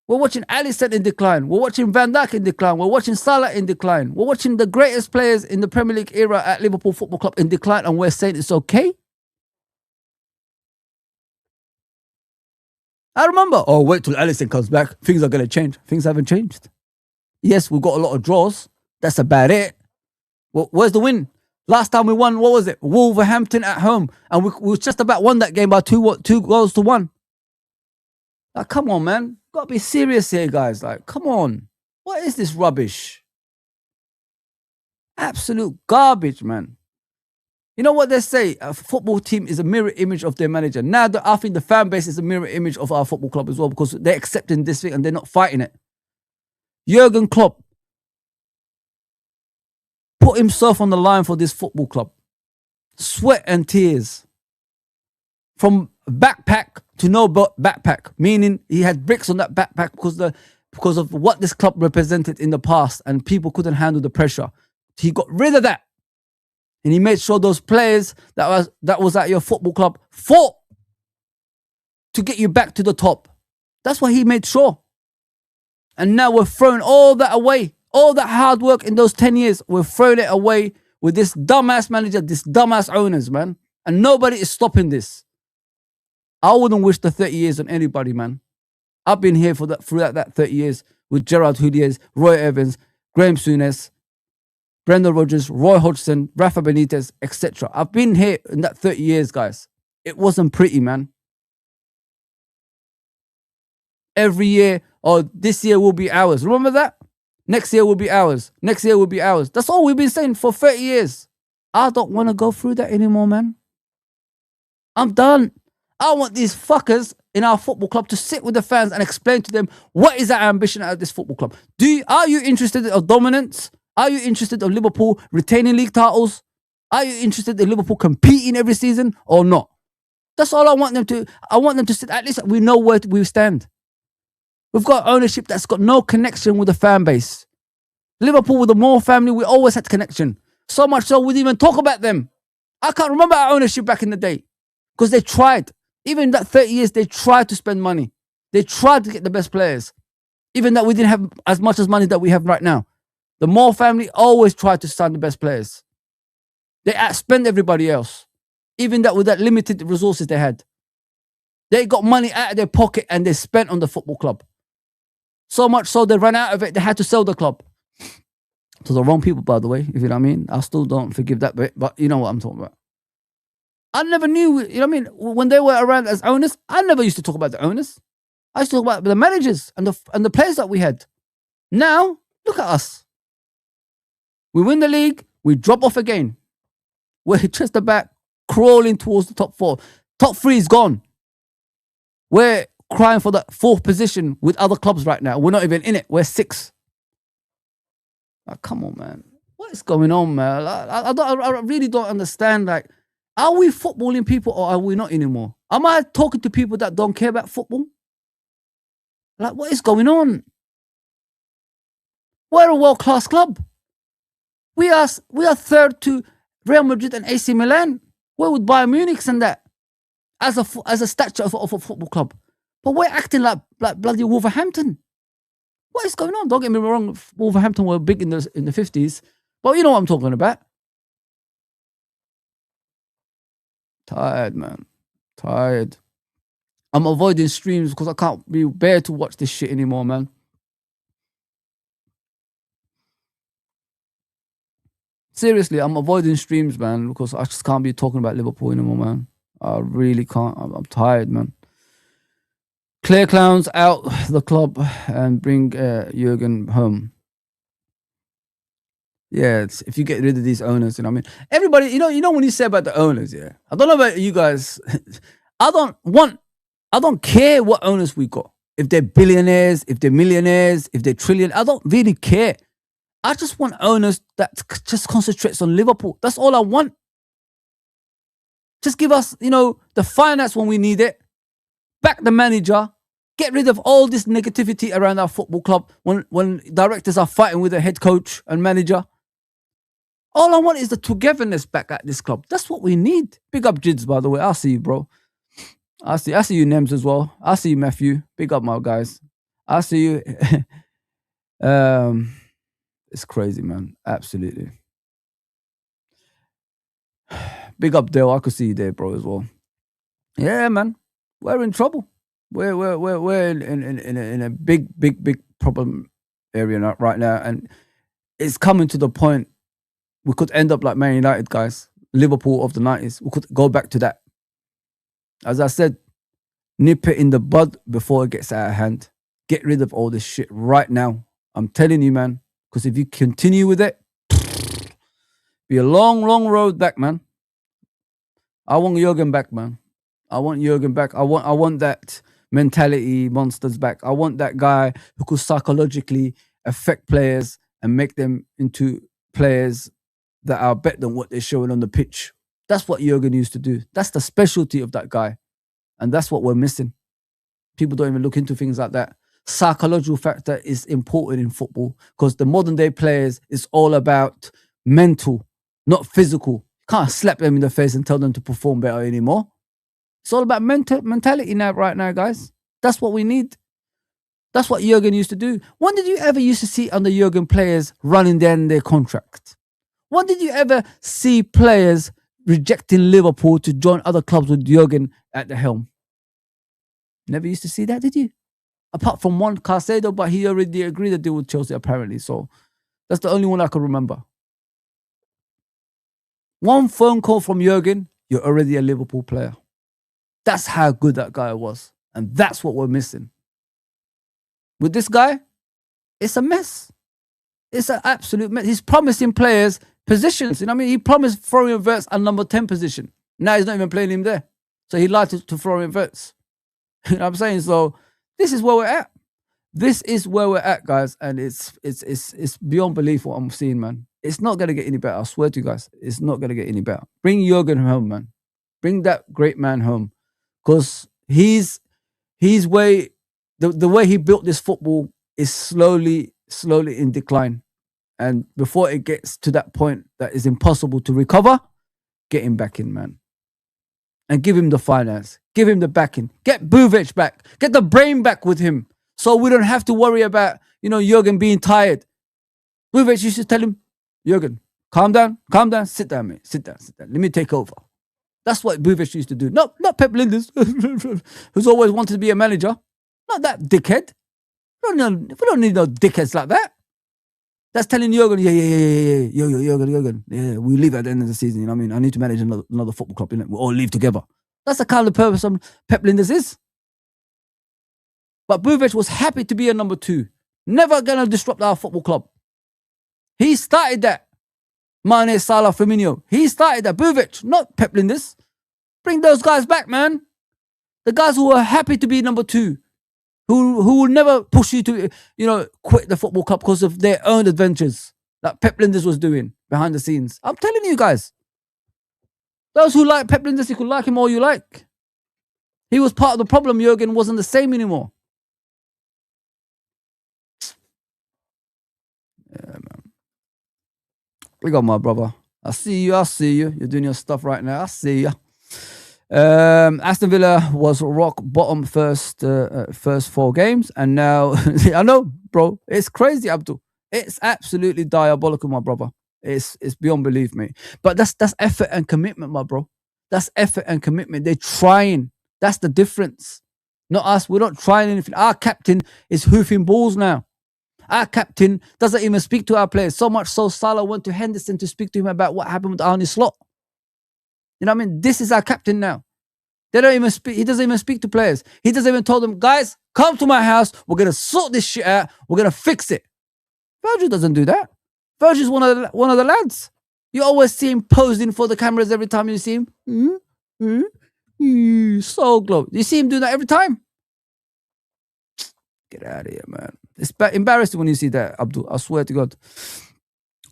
We're watching Alisson in decline. We're watching Van Dijk in decline. We're watching Salah in decline. We're watching the greatest players in the Premier League era at Liverpool Football Club in decline, and we're saying it's okay? I remember, wait till Alisson comes back. Things are going to change. Things haven't changed. Yes, we've got a lot of draws. That's about it. Well, where's the win? Last time we won, what was it? Wolverhampton at home. And we just about won that game by two goals to one. Like, come on, man. Got to be serious here, guys. Like, come on. What is this rubbish? Absolute garbage, man. You know what they say? A football team is a mirror image of their manager. Now, I think the fan base is a mirror image of our football club as well because they're accepting this thing and they're not fighting it. Jurgen Klopp put himself on the line for this football club. Sweat and tears. From backpack to no backpack, meaning he had bricks on that backpack because of what this club represented in the past and people couldn't handle the pressure. He got rid of that. And he made sure those players that was at your football club fought to get you back to the top. That's what he made sure. And now we're throwing all that away. All that hard work in those 10 years, we're throwing it away with this dumbass manager, this dumbass owners, man. And nobody is stopping this. I wouldn't wish the 30 years on anybody, man. I've been here for that throughout that 30 years with Gerrard Houlliers, Roy Evans, Graham Souness, Brendan Rodgers, Roy Hodgson, Rafa Benitez, etc. I've been here in that 30 years, guys. It wasn't pretty, man. Every year, this year will be ours. Remember that? Next year will be ours. Next year will be ours. That's all we've been saying for 30 years. I don't want to go through that anymore, man. I'm done. I want these fuckers in our football club to sit with the fans and explain to them what is our ambition at this football club. Are you interested in dominance? Are you interested in Liverpool retaining league titles? Are you interested in Liverpool competing every season or not? That's all I want them to. I want them to sit. At least we know where we stand. We've got ownership that's got no connection with the fan base. Liverpool with the Moore family, we always had connection. So much so we didn't even talk about them. I can't remember our ownership back in the day because they tried. Even in that 30 years, they tried to spend money. They tried to get the best players. Even though we didn't have as much as money that we have right now. The Moore family always tried to sign the best players. They outspent everybody else. Even that with that limited resources they had. They got money out of their pocket and they spent on the football club. So much so they ran out of it, they had to sell the club. To the wrong people, by the way, if you know what I mean. I still don't forgive that bit, but you know what I'm talking about. I never knew, you know what I mean, when they were around as owners, I never used to talk about the owners. I used to talk about the managers and the players that we had. Now, look at us. We win the league, we drop off again. We're just about crawling towards the top 4. Top 3 is gone. We're crying for the 4th position with other clubs right now. We're not even in it. We're 6th. Like, come on, man. What is going on, man? I really don't understand. Like, are we footballing people or are we not anymore? Am I talking to people that don't care about football? Like, what is going on? We're a world-class club. We are 3rd to Real Madrid and AC Milan. We're with Bayern Munich and that as a stature of a football club. But we're acting like bloody Wolverhampton. What is going on? Don't get me wrong, Wolverhampton were big in the 50s. But you know what I'm talking about. Tired, man. Tired. I'm avoiding streams because I can't bear to watch this shit anymore, man. Seriously, I'm avoiding streams, man, because I just can't be talking about Liverpool anymore, man. I really can't. I'm tired, man. Clear clowns out the club and bring Jurgen home. Yeah, if you get rid of these owners, you know what I mean? Everybody, you know when you say about the owners, yeah? I don't know about you guys. I don't care what owners we got. If they're billionaires, if they're millionaires, if they're trillion, I don't really care. I just want owners that just concentrates on Liverpool. That's all I want. Just give us, the finance when we need it. Back the manager. Get rid of all this negativity around our football club when directors are fighting with the head coach and manager. All I want is the togetherness back at this club. That's what we need. Big up Jids, by the way. I'll see you, bro. I see you, Nems, as well. I see you, Matthew. Big up, my guys. I see you. It's crazy, man. Absolutely. Big up, Dale. I could see you there, bro, as well. Yeah, man. We're in trouble. We're in a big problem area right now, and it's coming to the point we could end up like Man United, guys. Liverpool of the 90s. We could go back to that. As I said, nip it in the bud before it gets out of hand. Get rid of all this shit right now. I'm telling you, man. Because if you continue with it, be a long road back, man. I want Jurgen back, man. I want Jurgen back. I want that mentality monsters back. I want that guy who could psychologically affect players and make them into players that are better than what they're showing on the pitch. That's what Jurgen used to do. That's the specialty of that guy. And that's what we're missing. People don't even look into things like that. Psychological factor is important in football because the modern day players is all about mental, not physical. You can't slap them in the face and tell them to perform better anymore. It's all about mentality now, right now, guys. That's what we need. That's what Jurgen used to do. When did you ever used to see under Jurgen players running down their contract? When did you ever see players rejecting Liverpool to join other clubs with Jurgen at the helm. Never used to see that, did you? Apart from one, Caicedo, but he already agreed to deal with Chelsea apparently. So that's the only one I can remember. One phone call from Jurgen, you're already a Liverpool player. That's how good that guy was. And that's what we're missing. With this guy, it's a mess. It's an absolute mess. He's promising players positions. You know what I mean? He promised Florian Wirtz a number 10 position. Now he's not even playing him there. So he lied to Florian Wirtz. You know what I'm saying? So this is where we're at. This is where we're at, guys. And it's beyond belief what I'm seeing, man. It's not going to get any better. I swear to you guys. It's not going to get any better. Bring Jurgen home, man. Bring that great man home. Because he's way, the way he built this football is slowly in decline. And before it gets to that point that is impossible to recover, get him back in, man. And give him the finance. Give him the backing. Get Buvic back. Get the brain back with him. So we don't have to worry about, Jurgen being tired. Buvic used to tell him, Jurgen, calm down, sit down, mate. Sit down. Let me take over. That's what Buvic used to do. Not Pep Linders, who's always wanted to be a manager. Not that dickhead. We don't need no dickheads like that. That's telling Jurgen, Jurgen, we leave at the end of the season, you know what I mean? I need to manage another football club, innit? We'll all leave together. That's the kind of person Pep Linders is. But Buvic was happy to be a number 2. Never going to disrupt our football club. He started that. Mane, Salah, Firmino. He started that. Buvic, not Pep Linders. Bring those guys back, man. The guys who are happy to be number 2. Who will never push you to, quit the football club because of their own adventures. Like Pep Linders was doing behind the scenes. I'm telling you guys. Those who like Pep Linders, you could like him all you like. He was part of the problem. Jurgen wasn't the same anymore. Yeah, man. We got my brother. I see you. You're doing your stuff right now. I see you. Aston Villa was rock bottom first 4 games, and now I know, bro. It's crazy, Abdul. It's absolutely diabolical, my brother. It's beyond belief, mate. But that's effort and commitment, my bro. That's effort and commitment. They're trying. That's the difference. Not us. We're not trying anything. Our captain is hoofing balls now. Our captain doesn't even speak to our players. So much so Salah went to Henderson to speak to him about what happened with Arne Slot. You know what I mean? This is our captain now. They don't even speak. He doesn't even speak to players. He doesn't even tell them, guys, come to my house. We're going to sort this shit out. We're going to fix it. Virgil doesn't do that. Virgil's one of the lads. You always see him posing for the cameras every time you see him. So glow. You see him do that every time. Get out of here, man. It's embarrassing when you see that, Abdul. I swear to God.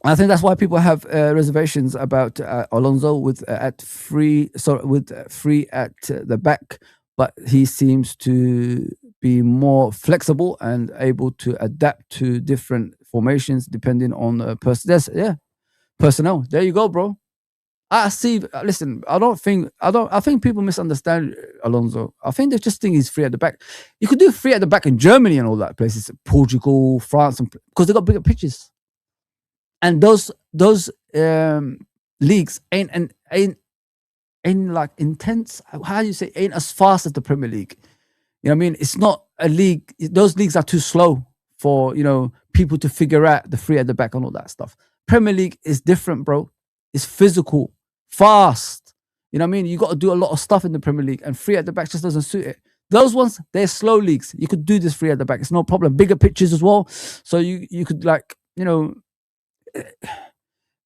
I think that's why people have reservations about Alonso with free at the back, but he seems to be more flexible and able to adapt to different formations depending on the personnel. There you go, bro. I see. Listen, I think people misunderstand Alonso. I think they just think he's free at the back. You could do free at the back in Germany and all that places, Portugal, France, because they got bigger pitches. And those leagues ain't like intense. How do you say? Ain't as fast as the Premier League. You know what I mean? It's not a league. Those leagues are too slow for people to figure out the free at the back and all that stuff. Premier League is different, bro. It's physical, fast. You know what I mean? You got to do a lot of stuff in the Premier League, and free at the back just doesn't suit it. Those ones, they're slow leagues. You could do this free at the back. It's no problem. Bigger pitches as well, so you could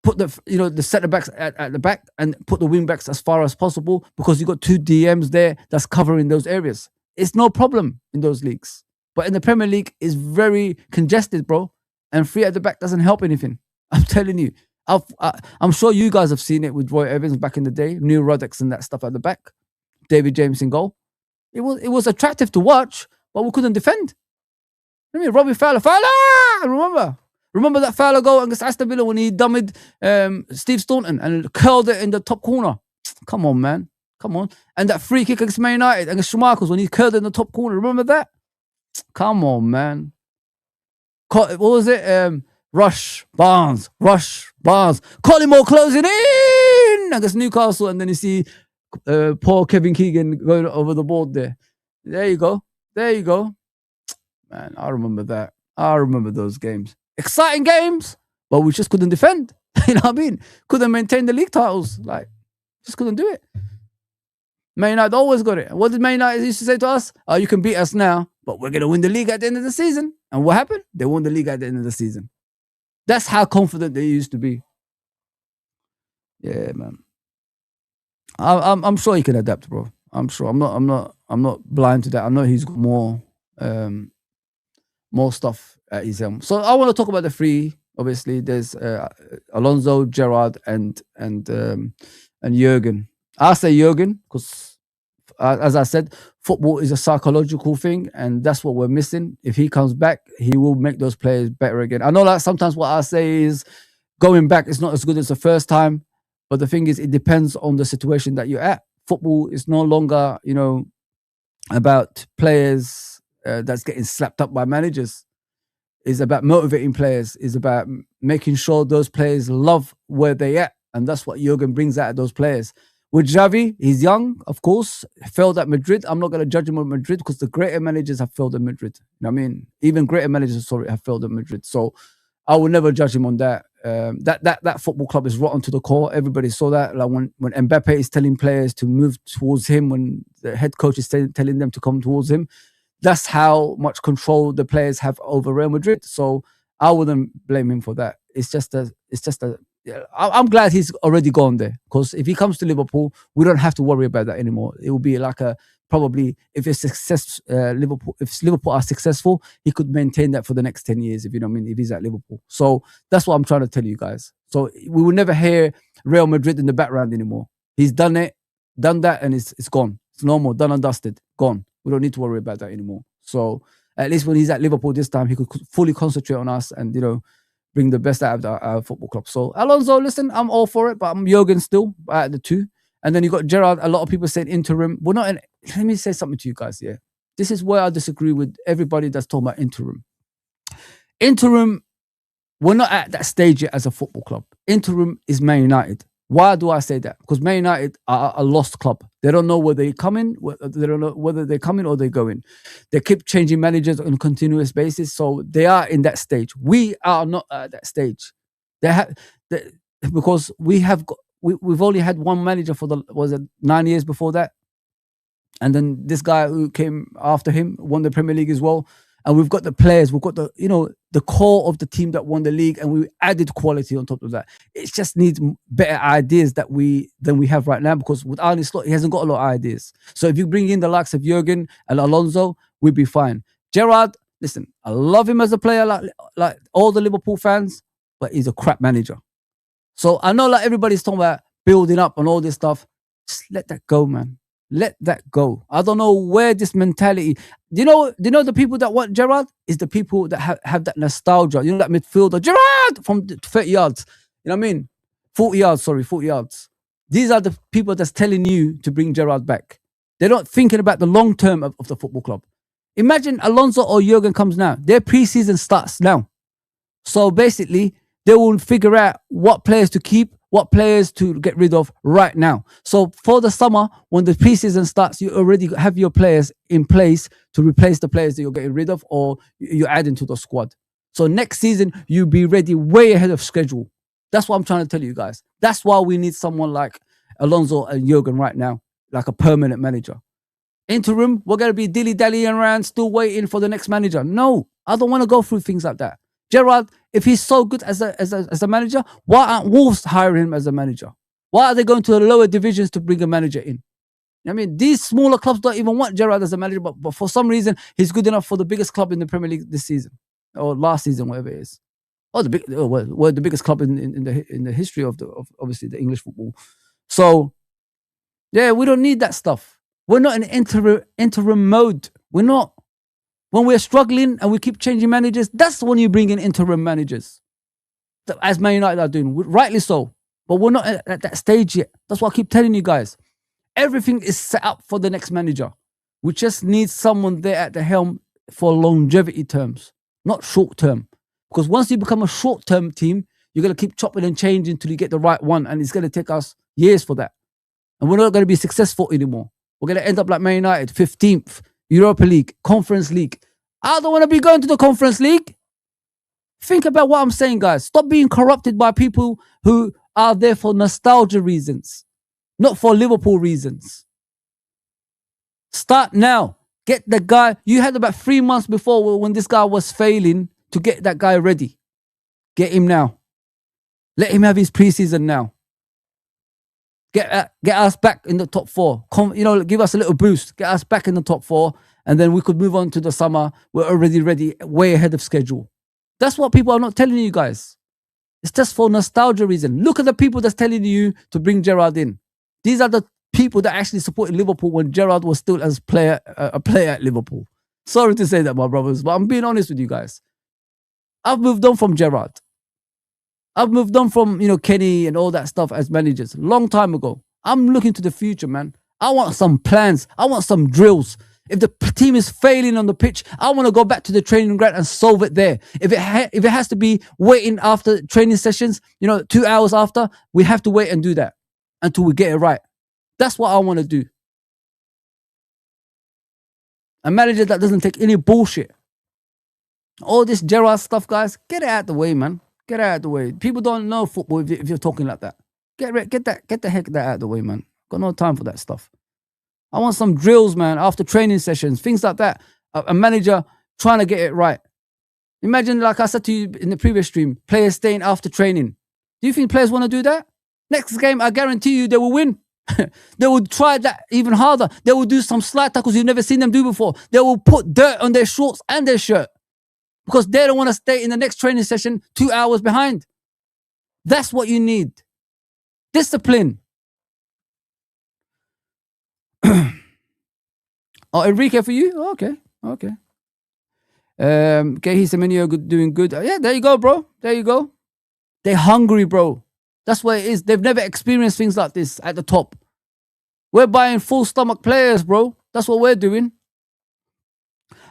put the centre backs at the back and put the wing backs as far as possible because you got 2 DMs there that's covering those areas. It's no problem in those leagues, but in the Premier League, it's very congested, bro. And free at the back doesn't help anything. I'm telling you. I'm sure you guys have seen it with Roy Evans back in the day, Neil Ruddock and that stuff at the back, David James in goal. It was attractive to watch, but we couldn't defend. I mean, Robbie Fowler, remember that Fowler goal against Aston Villa when he dummied Steve Staunton and curled it in the top corner. Come on, man, come on. And that free kick against Man United against Schmeichel when he curled it in the top corner. Remember that? Come on, man. What was it? Rush Barnes. Collymore closing in. win against Newcastle, and then you see poor Kevin Keegan going over the board there. There you go. Man, I remember that. I remember those games. Exciting games, but we just couldn't defend. You know what I mean? Couldn't maintain the league titles. Like, just couldn't do it. Man United always got it. What did Man United used to say to us? Oh, you can beat us now, but we're going to win the league at the end of the season. And what happened? They won the league at the end of the season. That's how confident they used to be. Yeah, man. I'm sure he can adapt, bro. I'm sure. I'm not blind to that. I know he's got more stuff at his helm. So I want to talk about the three. Obviously, there's Alonso, Gerrard, and Jurgen. I say Jurgen because, as I said, football is a psychological thing, and that's what we're missing. If he comes back, he will make those players better again. I know that sometimes what I say is going back is not as good as the first time, but the thing is, it depends on the situation that you're at. Football is no longer, about players that's getting slapped up by managers. It's about motivating players. It's about making sure those players love where they at, and that's what Jurgen brings out of those players. With Xavi, he's young, of course, failed at Madrid. I'm not going to judge him on Madrid because the greater managers have failed at Madrid. You know what I mean? Even greater managers, have failed at Madrid. So I will never judge him on that. That football club is rotten to the core. Everybody saw that. Like when Mbappe is telling players to move towards him, when the head coach is telling them to come towards him, that's how much control the players have over Real Madrid. So I wouldn't blame him for that. I'm glad he's already gone there, because if he comes to Liverpool, we don't have to worry about that anymore. It will be like probably if Liverpool are successful, he could maintain that for the next 10 years, if you know what I mean, if he's at Liverpool. So that's what I'm trying to tell you guys. So we will never hear Real Madrid in the background anymore. He's done that, and it's gone. It's no more, done and dusted, gone. We don't need to worry about that anymore. So at least when he's at Liverpool this time, he could fully concentrate on us and, bring the best out of our football club. So Alonso, listen, I'm all for it, but I'm Jurgen still at the two. And then you got Gerrard. A lot of people said interim. We're not. Let me say something to you guys. Yeah, this is where I disagree with everybody that's talking about interim. Interim, we're not at that stage yet as a football club. Interim is Man United. Why do I say that? Because Man United are a lost club. They don't know where they come in. They don't know whether they come in or they go in. They keep changing managers on a continuous basis. So they are in that stage. We are not at that stage. Because we've only had one manager for 9 years before that. And then this guy who came after him won the Premier League as well. And we've got the players, we've got the core of the team that won the league, and we added quality on top of that. It just needs better ideas than we have right now, because with Arne Slot, he hasn't got a lot of ideas. So if you bring in the likes of Jurgen and Alonso, we'll be fine. Gerrard, listen, I love him as a player, like all the Liverpool fans, but he's a crap manager. So I know like everybody's talking about building up and all this stuff. Just let that go, man. Let that go. I don't know where this mentality. Do you know the people that want Gerrard is the people that have that nostalgia. You know, that midfielder, Gerrard from 30 yards. You know what I mean? 40 yards. These are the people that's telling you to bring Gerrard back. They're not thinking about the long term of the football club. Imagine Alonso or Jurgen comes now. Their preseason starts now. So basically, they will figure out what players to keep, what players to get rid of right now. So for the summer, when the preseason starts, you already have your players in place to replace the players that you're getting rid of or you're adding to the squad. So next season, you'll be ready way ahead of schedule. That's what I'm trying to tell you guys. That's why we need someone like Alonso and Jurgen right now, like a permanent manager. Interim, we're going to be dilly-dallying around, still waiting for the next manager. No, I don't want to go through things like that. Gerrard, if he's so good as a manager, why aren't Wolves hiring him as a manager? Why are they going to the lower divisions to bring a manager in? I mean, these smaller clubs don't even want Gerrard as a manager, but for some reason, he's good enough for the biggest club in the Premier League this season or last season, whatever it is. We're the biggest club in the history of obviously the English football. So, yeah, we don't need that stuff. We're not in interim mode. We're not. When we're struggling and we keep changing managers, that's when you bring in interim managers, as Man United are doing, rightly so. But we're not at that stage yet. That's what I keep telling you guys. Everything is set up for the next manager. We just need someone there at the helm for longevity terms, not short term. Because once you become a short term team, you're going to keep chopping and changing until you get the right one. And it's going to take us years for that. And we're not going to be successful anymore. We're going to end up like Man United, 15th, Europa League, Conference League. I don't want to be going to the Conference League. Think about what I'm saying, guys. Stop being corrupted by people who are there for nostalgia reasons, not for Liverpool reasons. Start now. Get the guy. You had about 3 months before when this guy was failing to get that guy ready. Get him now. Let him have his preseason now. Get us back in the top 4. Give us a little boost. Get us back in the top 4. And then we could move on to the summer. We're already ready, way ahead of schedule. That's what people are not telling you guys. It's just for nostalgia reason. Look at the people that's telling you to bring Gerrard in. These are the people that actually supported Liverpool when Gerrard was still as a player at Liverpool. Sorry to say that, my brothers, but I'm being honest with you guys. I've moved on from Gerrard. I've moved on from, Kenny and all that stuff as managers a long time ago. I'm looking to the future, man. I want some plans. I want some drills. If the team is failing on the pitch, I want to go back to the training ground and solve it there. If it has to be waiting after training sessions, 2 hours after, we have to wait and do that until we get it right. That's what I want to do. A manager that doesn't take any bullshit. All this Gerrard stuff, guys, get it out of the way, man. Get it out of the way. People don't know football if you're talking like that. Get the heck that out of the way, man. Got no time for that stuff. I want some drills, man, after training sessions, things like that. A manager trying to get it right. Imagine, like I said to you in the previous stream, players staying after training. Do you think players want to do that? Next game, I guarantee you they will win. They will try that even harder. They will do some slide tackles you've never seen them do before. They will put dirt on their shorts and their shirt because they don't want to stay in the next training session 2 hours behind. That's what you need. Discipline. Oh, Enrique for you? Oh, okay. He's doing good. Yeah, there you go, bro. There you go. They're hungry, bro. That's what it is. They've never experienced things like this at the top. We're buying full stomach players, bro. That's what we're doing.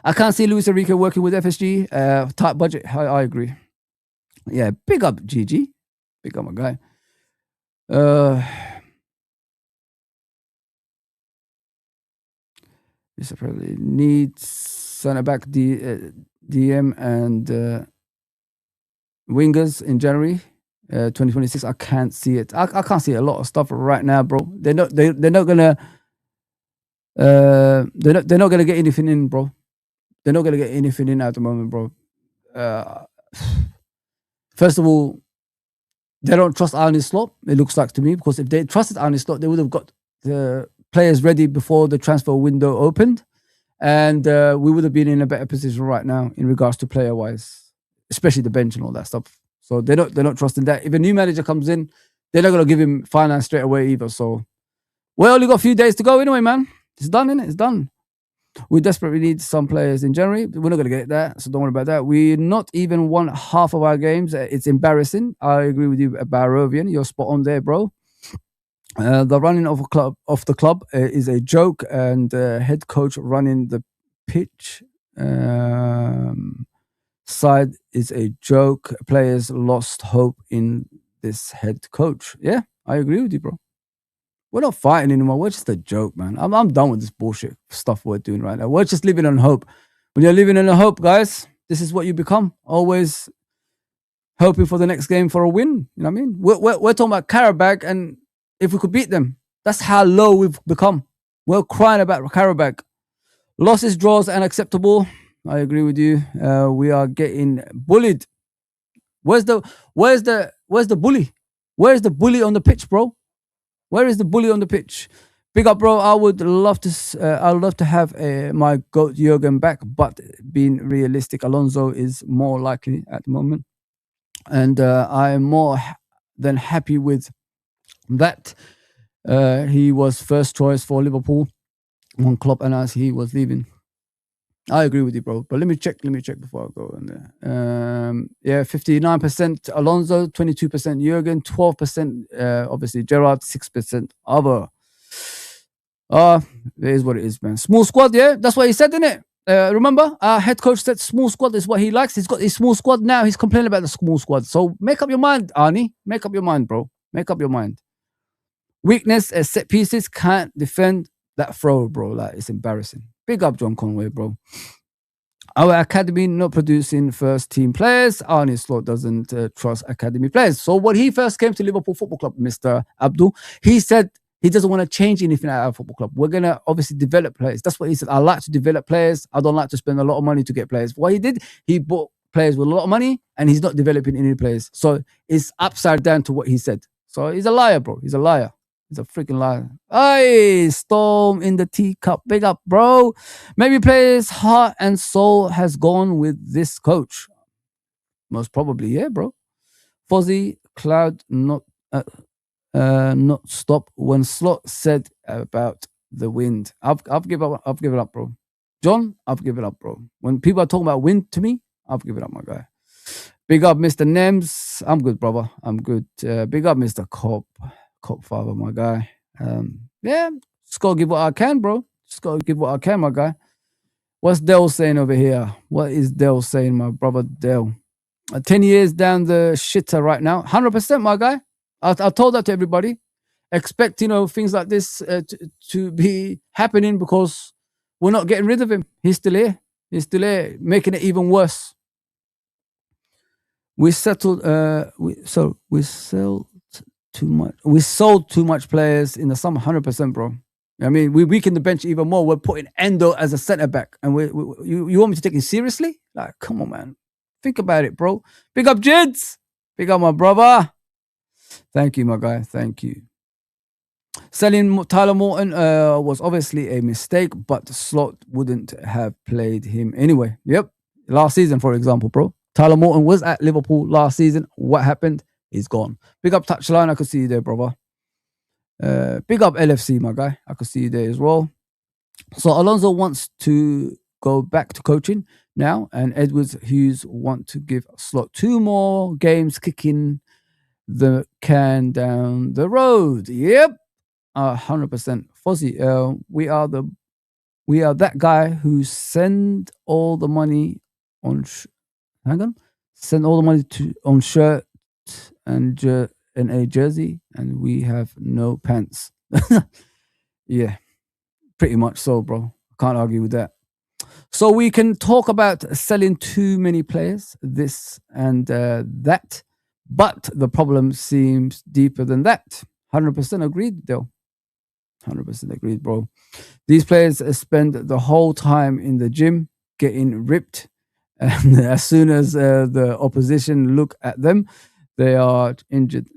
I can't see Luis Enrique working with FSG. Tight budget. I agree. Yeah, big up GG. Big up my guy. This probably needs centre back DM and wingers in January 2026. I can't see it. I can't see a lot of stuff right now, bro. They're not gonna get anything in, bro. They're not gonna get anything in at the moment, bro. First of all, they don't trust Arne Slot. It looks like to me, because if they trusted Arne Slot, they would have got the players ready before the transfer window opened, and we would have been in a better position right now in regards to player wise, especially the bench and all that stuff. So they're not trusting that. If a new manager comes in, they're not gonna give him finance straight away either. So we only got a few days to go anyway, man. It's done, innit? It's done. We desperately need some players in January. We're not gonna get that, so don't worry about that. We're not even won half of our games. It's embarrassing. I agree with you, Barovian. You're spot on there, bro. The running of the club is a joke, and head coach running the pitch side is a joke. Players lost hope in this head coach. Yeah, I agree with you, bro. We're not fighting anymore. We're just a joke, man. I'm done with this bullshit stuff we're doing right now. We're just living on hope. When you're living on hope, guys, this is what you become. Always hoping for the next game for a win. You know what I mean? We're talking about Karabakh, and if we could beat them, that's how low we've become. We're crying about Karabakh. Losses, draws, unacceptable. I agree with you. We are getting bullied. Where's the bully? Where's the bully on the pitch, bro? Where is the bully on the pitch? Big up, bro. I would love to have my goat Jurgen back, but being realistic, Alonso is more likely at the moment, and I am more than happy with that. He was first choice for Liverpool when Klopp announced he was leaving. I agree with you, bro. But let me check before I go in there. 59% Alonso, 22% Jurgen, 12% obviously Gerrard, 6% other. It is what it is, man. Small squad, yeah? That's what he said, didn't it? Remember, our head coach said small squad is what he likes. He's got his small squad now. He's complaining about the small squad. So make up your mind, Arnie. Make up your mind, bro. Make up your mind. Weakness at set pieces, can't defend that throw, bro. Like, it's embarrassing. Big up John Conway, bro. Our academy not producing first team players. Arne Slot doesn't trust academy players. So when he first came to Liverpool Football Club, Mr. Abdul, he said he doesn't want to change anything at our football club. We're going to obviously develop players. That's what he said. I like to develop players. I don't like to spend a lot of money to get players. What he did, he bought players with a lot of money and he's not developing any players. So it's upside down to what he said. So he's a liar, bro. He's a liar. He's a freaking liar. Hey, Storm in the teacup. Big up, bro. Maybe players' heart and soul has gone with this coach. Most probably, yeah, bro. Fozi, cloud not stop when Slot said about the wind. I've given up, bro. John, I've given up, bro. When people are talking about wind to me, I've given up, my guy. Big up, Mr. Nems. I'm good, brother. I'm good. Big up, Mr. Cop Father, my guy. Yeah, just gotta give what I can, bro. Just gotta give what I can, my guy. What's Dell saying over here? What is Dell saying, my brother Dell? 10 years down the shitter right now. 100%, my guy. I told that to everybody. Expect, things like this to be happening because we're not getting rid of him. He's still here. He's still here, making it even worse. We settled. We sold too much. We sold too much players in the summer. 100%, bro. I mean, we weakened the bench even more. We're putting Endo as a centre back, and you want me to take it seriously? Like, come on, man. Think about it, bro. Big up, Jids. Big up, my brother. Thank you, my guy. Thank you. Selling Tyler Morton was obviously a mistake, but Slot wouldn't have played him anyway. Yep. Last season, for example, bro. Tyler Morton was at Liverpool last season. What happened? He's gone. Big up Touchline. I could see you there, brother. Big up LFC, my guy. I could see you there as well. So Alonso wants to go back to coaching now, and Edwards Hughes want to give Slot 2 more games kicking the can down the road. Yep. 100%. Fozi, we are that guy who send all the money on send all the money on shirt and a jersey, and we have no pants. Yeah, pretty much so, bro. Can't argue with that. So we can talk about selling too many players, this and that, but the problem seems deeper than that. 100% agreed, though. 100% agreed, bro. These players spend the whole time in the gym getting ripped, and as soon as the opposition look at them, they are injured.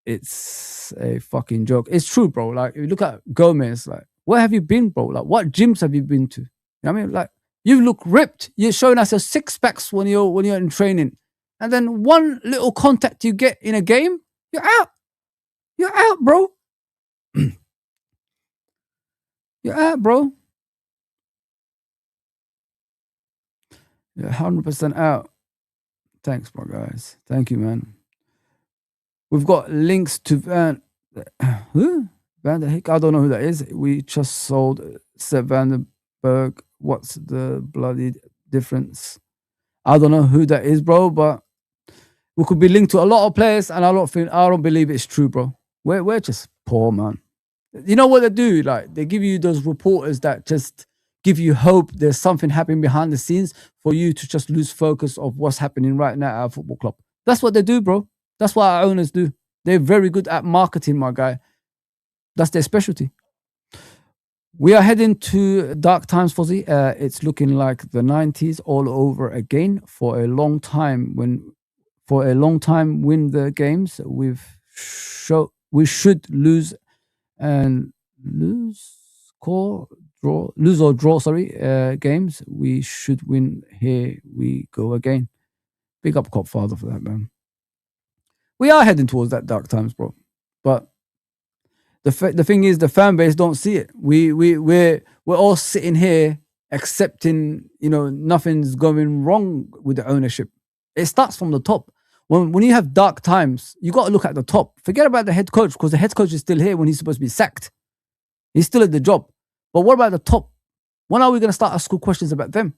It's a fucking joke. It's true, bro. Like, if you look at Gomez, like, where have you been, bro? Like, what gyms have you been to? You know what I mean? Like, you look ripped. You're showing us your 6-packs when you're in training, and then one little contact you get in a game, you're out. You're out, bro. You're out, bro. You're 100% out. Thanks, bro, guys. Thank you, man. We've got links to Van der Hick. I don't know who that is. We just sold Seth Vandenberg. What's the bloody difference? I don't know who that is, bro, but we could be linked to a lot of players, and I don't believe it's true, bro. We're just poor, man. You know what they do? Like, they give you those reporters that just give you hope there's something happening behind the scenes for you to just lose focus of what's happening right now at our football club. That's what they do, bro. That's what our owners do. They're very good at marketing, my guy. That's their specialty. We are heading to dark times, Fozi. It's looking like the 90s all over again. For a long time, win the games, we should lose or draw games. We should win. Here we go again. Big up Cop Father for that, man. We are heading towards that dark times, bro. But the thing is, the fan base don't see it. We're all sitting here accepting, nothing's going wrong with the ownership. It starts from the top. When you have dark times, you got to look at the top. Forget about the head coach, because the head coach is still here when he's supposed to be sacked. He's still at the job. But what about the top? When are we going to start asking questions about them?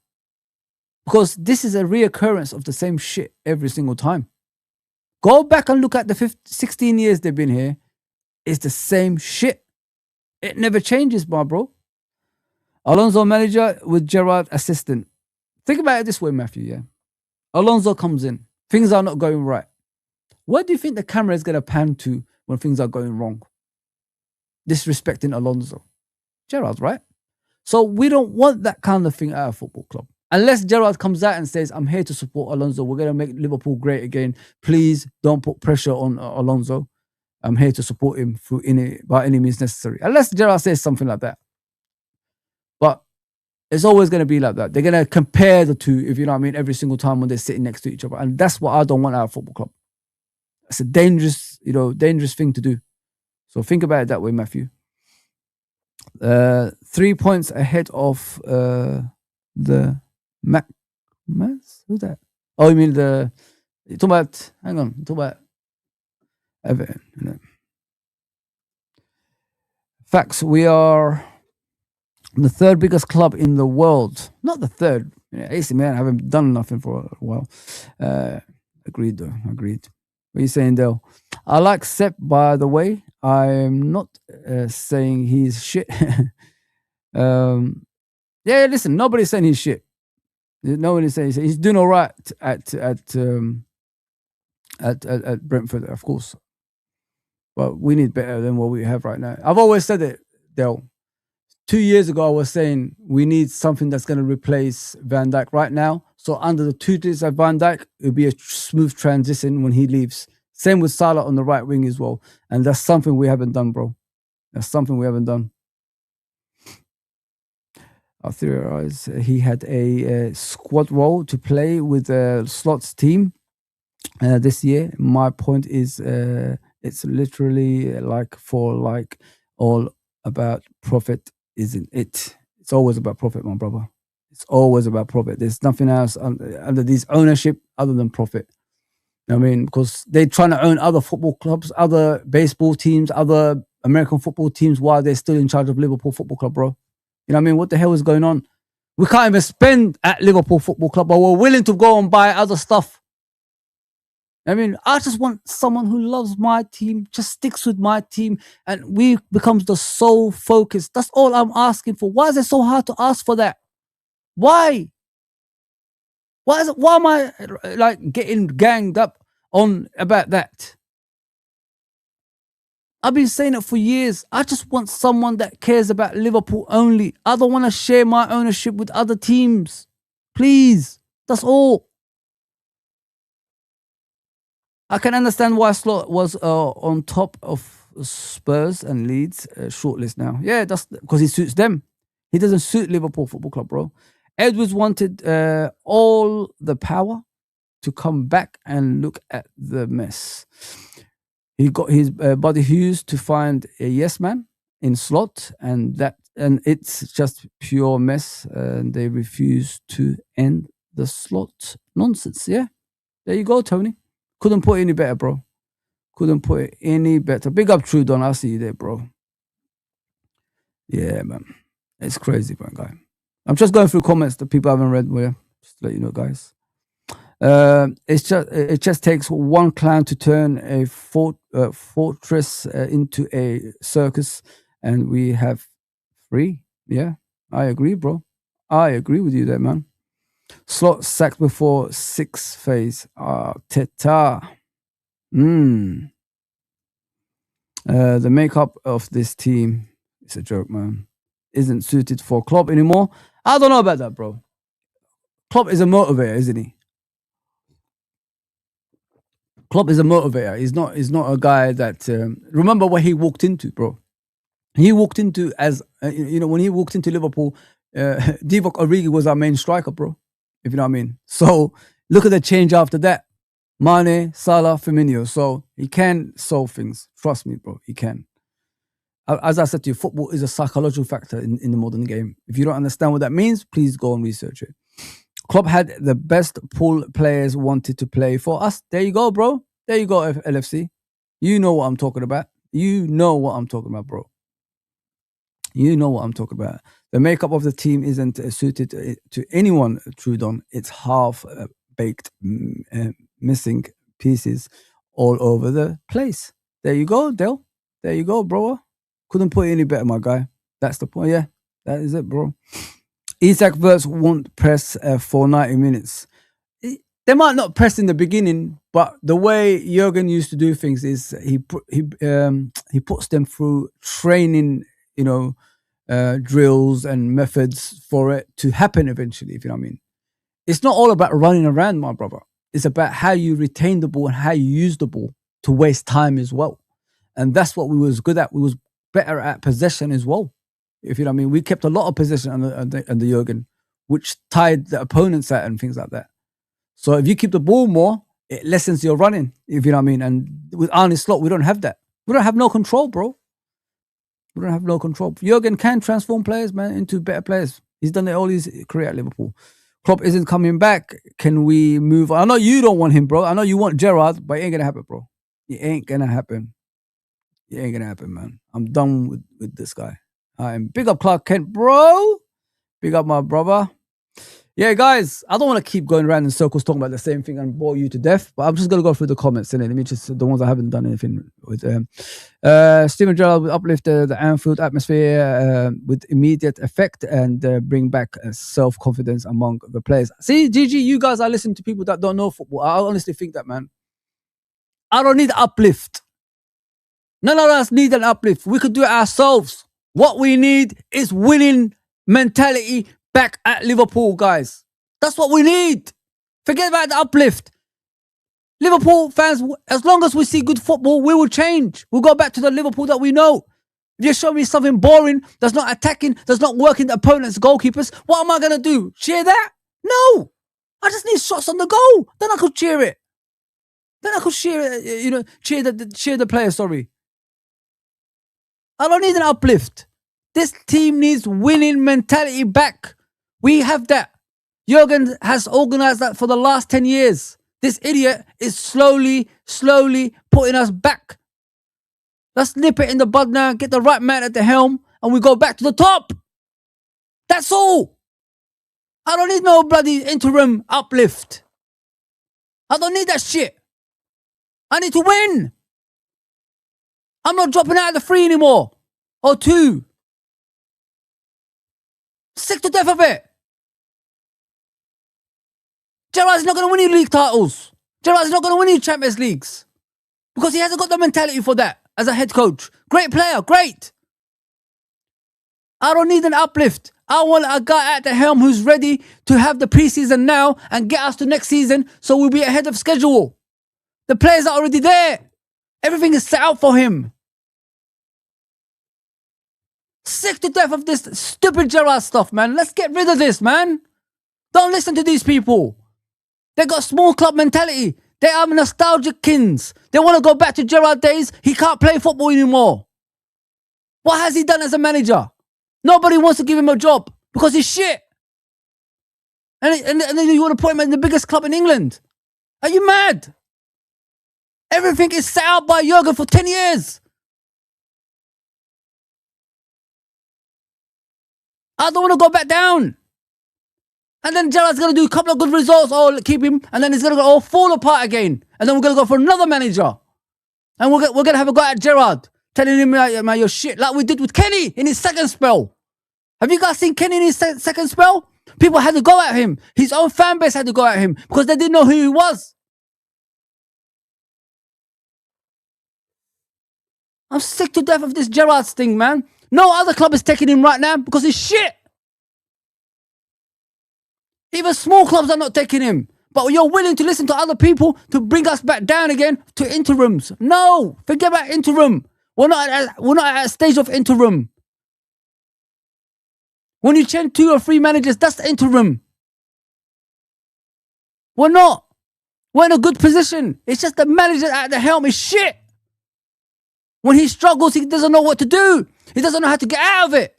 Because this is a reoccurrence of the same shit every single time. Go back and look at the 16 years they've been here. It's the same shit. It never changes, my bro. Alonso manager with Gerrard assistant. Think about it this way, Matthew, yeah? Alonso comes in. Things are not going right. Where do you think the camera is going to pan to when things are going wrong? Disrespecting Alonso. Gerrard, right? So we don't want that kind of thing at our football club. Unless Gerrard comes out and says, I'm here to support Alonso. We're going to make Liverpool great again. Please don't put pressure on Alonso. I'm here to support him by any means necessary. Unless Gerrard says something like that. But it's always going to be like that. They're going to compare the two, if you know what I mean, every single time when they're sitting next to each other. And that's what I don't want at our football club. It's a dangerous thing to do. So think about it that way, Matthew. 3 points ahead of the Max? Who's that? Oh, you mean you're talking about, hang on, you're talking about Everton. You know. Facts, we are the third biggest club in the world. Not the third. AC Milan haven't done nothing for a while. Agreed, though. Agreed. What are you saying, Dale? I like Sepp, by the way. I'm not saying he's shit. Yeah, listen, nobody's saying he's shit. Nobody's saying he's doing all right at Brentford, of course. But we need better than what we have right now. I've always said it, Dale. 2 years ago, I was saying we need something that's going to replace Van Dijk right now. So under the tutors of Van Dijk, it'll be a smooth transition when he leaves. Same with Salah on the right wing as well. And that's something we haven't done, bro. That's something we haven't done. I theorize he had a squad role to play with Slot's team this year. My point is it's literally like all about profit, isn't it? It's always about profit, my brother. It's always about profit. There's nothing else under this ownership other than profit. You know what I mean? Because they're trying to own other football clubs, other baseball teams, other American football teams while they're still in charge of Liverpool Football Club, bro. You know what I mean? What the hell is going on? We can't even spend at Liverpool Football Club, but we're willing to go and buy other stuff. I mean, I just want someone who loves my team, just sticks with my team, and we becomes the sole focus. That's all I'm asking for. Why is it so hard to ask for that? Why? Why am I like getting ganged up on about that? I've been saying it for years. I just want someone that cares about Liverpool only. I don't want to share my ownership with other teams. Please. That's all. I can understand why Slot was on top of Spurs and Leeds shortlist now. Yeah, that's because he suits them. He doesn't suit Liverpool Football Club, bro. Edwards wanted all the power to come back and look at the mess. He got his Buddy Hughes to find a yes man in Slot, and it's just pure mess. And they refuse to end the Slot nonsense. Yeah, there you go, Tony. Couldn't put it any better, bro. Couldn't put it any better. Big up, Trudon. I see you there, bro. Yeah, man. It's crazy, man, guy. I'm just going through comments that people haven't read. Well, just to let you know, guys. It just takes one clown to turn a fortress into a circus, and we have 3. Yeah, I agree, bro. I agree with you there, man. Slot sacked before 6 phase. Teta. The makeup of this team, it's a joke, man. Isn't suited for Klopp anymore. I don't know about that, bro. Klopp is a motivator, isn't he? Klopp is a motivator. He's not a guy that. Remember what he walked into, bro. He walked into as when he walked into Liverpool, Divock Origi was our main striker, bro. If you know what I mean. So look at the change after that. Mane, Salah, Firmino. So he can solve things. Trust me, bro. He can. As I said to you, football is a psychological factor in the modern game. If you don't understand what that means, please go and research it. Klopp had the best pool players wanted to play for us. There you go, bro. There you go, LFC. You know what I'm talking about. You know what I'm talking about, bro. You know what I'm talking about. The makeup of the team isn't suited to anyone, Trudon. It's half-baked, missing pieces all over the place. There you go, Dale. There you go, bro. Couldn't put it any better, my guy. That's the point. Yeah, that is it, bro. Isak Verts won't press for 90 minutes. They might not press in the beginning, but the way Jurgen used to do things is he puts them through training, drills and methods for it to happen eventually, if you know what I mean. It's not all about running around, my brother. It's about how you retain the ball and how you use the ball to waste time as well. And that's what we was good at. We was better at possession as well, if you know what I mean. We kept a lot of possession under Jurgen, which tied the opponents out and things like that. So if you keep the ball more, it lessens your running, if you know what I mean. And with Arne Slot, we don't have that. We don't have no control, bro. We don't have no control. Jurgen can transform players, man, into better players. He's done it all his career at Liverpool. Klopp isn't coming back. Can we move on? I know you don't want him, bro. I know you want Gerrard, but it ain't going to happen, bro. It ain't going to happen. It ain't going to happen, man. I'm done with this guy. Big up Clark Kent, bro. Big up my brother. Yeah, guys, I don't want to keep going around in circles talking about the same thing and bore you to death, but I'm just going to go through the comments, innit? Let me just, the ones I haven't done anything with. Steven Gerrard will uplift the Anfield atmosphere with immediate effect and bring back self-confidence among the players. See, GG, you guys are listening to people that don't know football. I honestly think that, man. I don't need uplift. None of us need an uplift. We could do it ourselves. What we need is winning mentality back at Liverpool, guys. That's what we need. Forget about the uplift. Liverpool fans, as long as we see good football, we will change. We'll go back to the Liverpool that we know. If you show me something boring, that's not attacking, that's not working the opponent's goalkeepers, what am I going to do? Cheer that? No. I just need shots on the goal. Then I could cheer it. Then I could cheer it, cheer the player, sorry. I don't need an uplift. This team needs winning mentality back. We have that. Jurgen has organized that for the last 10 years. This idiot is slowly putting us back. Let's nip it in the bud now, get the right man at the helm, and we go back to the top. That's all. I don't need no bloody interim uplift. I don't need that shit. I need to win. I'm not dropping out of the 3 anymore. Or 2. Sick to death of it. Gerrard's not going to win any league titles. Gerrard's not going to win any Champions Leagues. Because he hasn't got the mentality for that as a head coach. Great player, great. I don't need an uplift. I want a guy at the helm who's ready to have the preseason now and get us to next season so we'll be ahead of schedule. The players are already there. Everything is set out for him. Sick to death of this stupid Gerrard stuff, man. Let's get rid of this, man. Don't listen to these people. They got small club mentality. They are nostalgic kins. They want to go back to Gerrard days. He can't play football anymore. What has he done as a manager? Nobody wants to give him a job because he's shit. And then you want to put him in the biggest club in England. Are you mad? Everything is set out by Jurgen for 10 years. I don't want to go back down. And then Gerrard's going to do a couple of good results. Oh, keep him. And then it's going to all fall apart again. And then we're going to go for another manager. And we're going to have a go at Gerrard. Telling him, man, you're shit. Like we did with Kenny in his second spell. Have you guys seen Kenny in his second spell? People had to go at him. His own fan base had to go at him. Because they didn't know who he was. I'm sick to death of this Gerrard thing, man. No other club is taking him right now because he's shit. Even small clubs are not taking him. But you're willing to listen to other people to bring us back down again to interims. No, forget about interim. We're not at a stage of interim. When you change 2 or 3 managers, that's interim. We're not. We're in a good position. It's just the manager at the helm is shit. When he struggles, he doesn't know what to do. He doesn't know how to get out of it.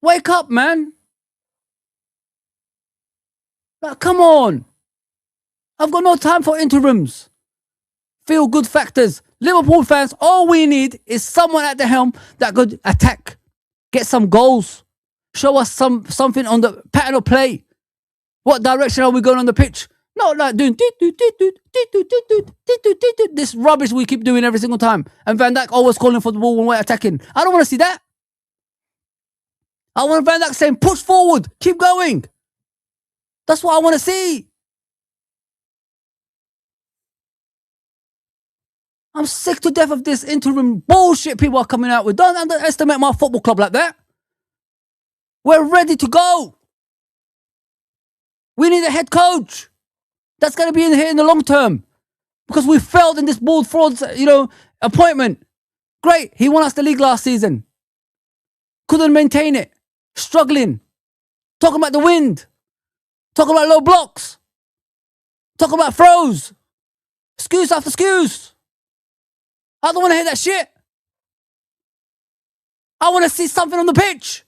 Wake up, man. Like, come on. I've got no time for interims. Feel good factors. Liverpool fans, all we need is someone at the helm that could attack. Get some goals. Show us something on the pattern of play. What direction are we going on the pitch? Not like doing this rubbish we keep doing every single time. And Van Dijk always calling for the ball when we're attacking. I don't want to see that. I want Van Dijk saying, push forward, keep going. That's what I want to see. I'm sick to death of this interim bullshit people are coming out with. Don't underestimate my football club like that. We're ready to go. We need a head coach that's going to be in here in the long term, because we failed in this board fraud, appointment. Great. He won us the league last season. Couldn't maintain it. Struggling. Talking about the wind. Talking about low blocks. Talking about throws. Excuse after excuse. I don't want to hear that shit. I want to see something on the pitch.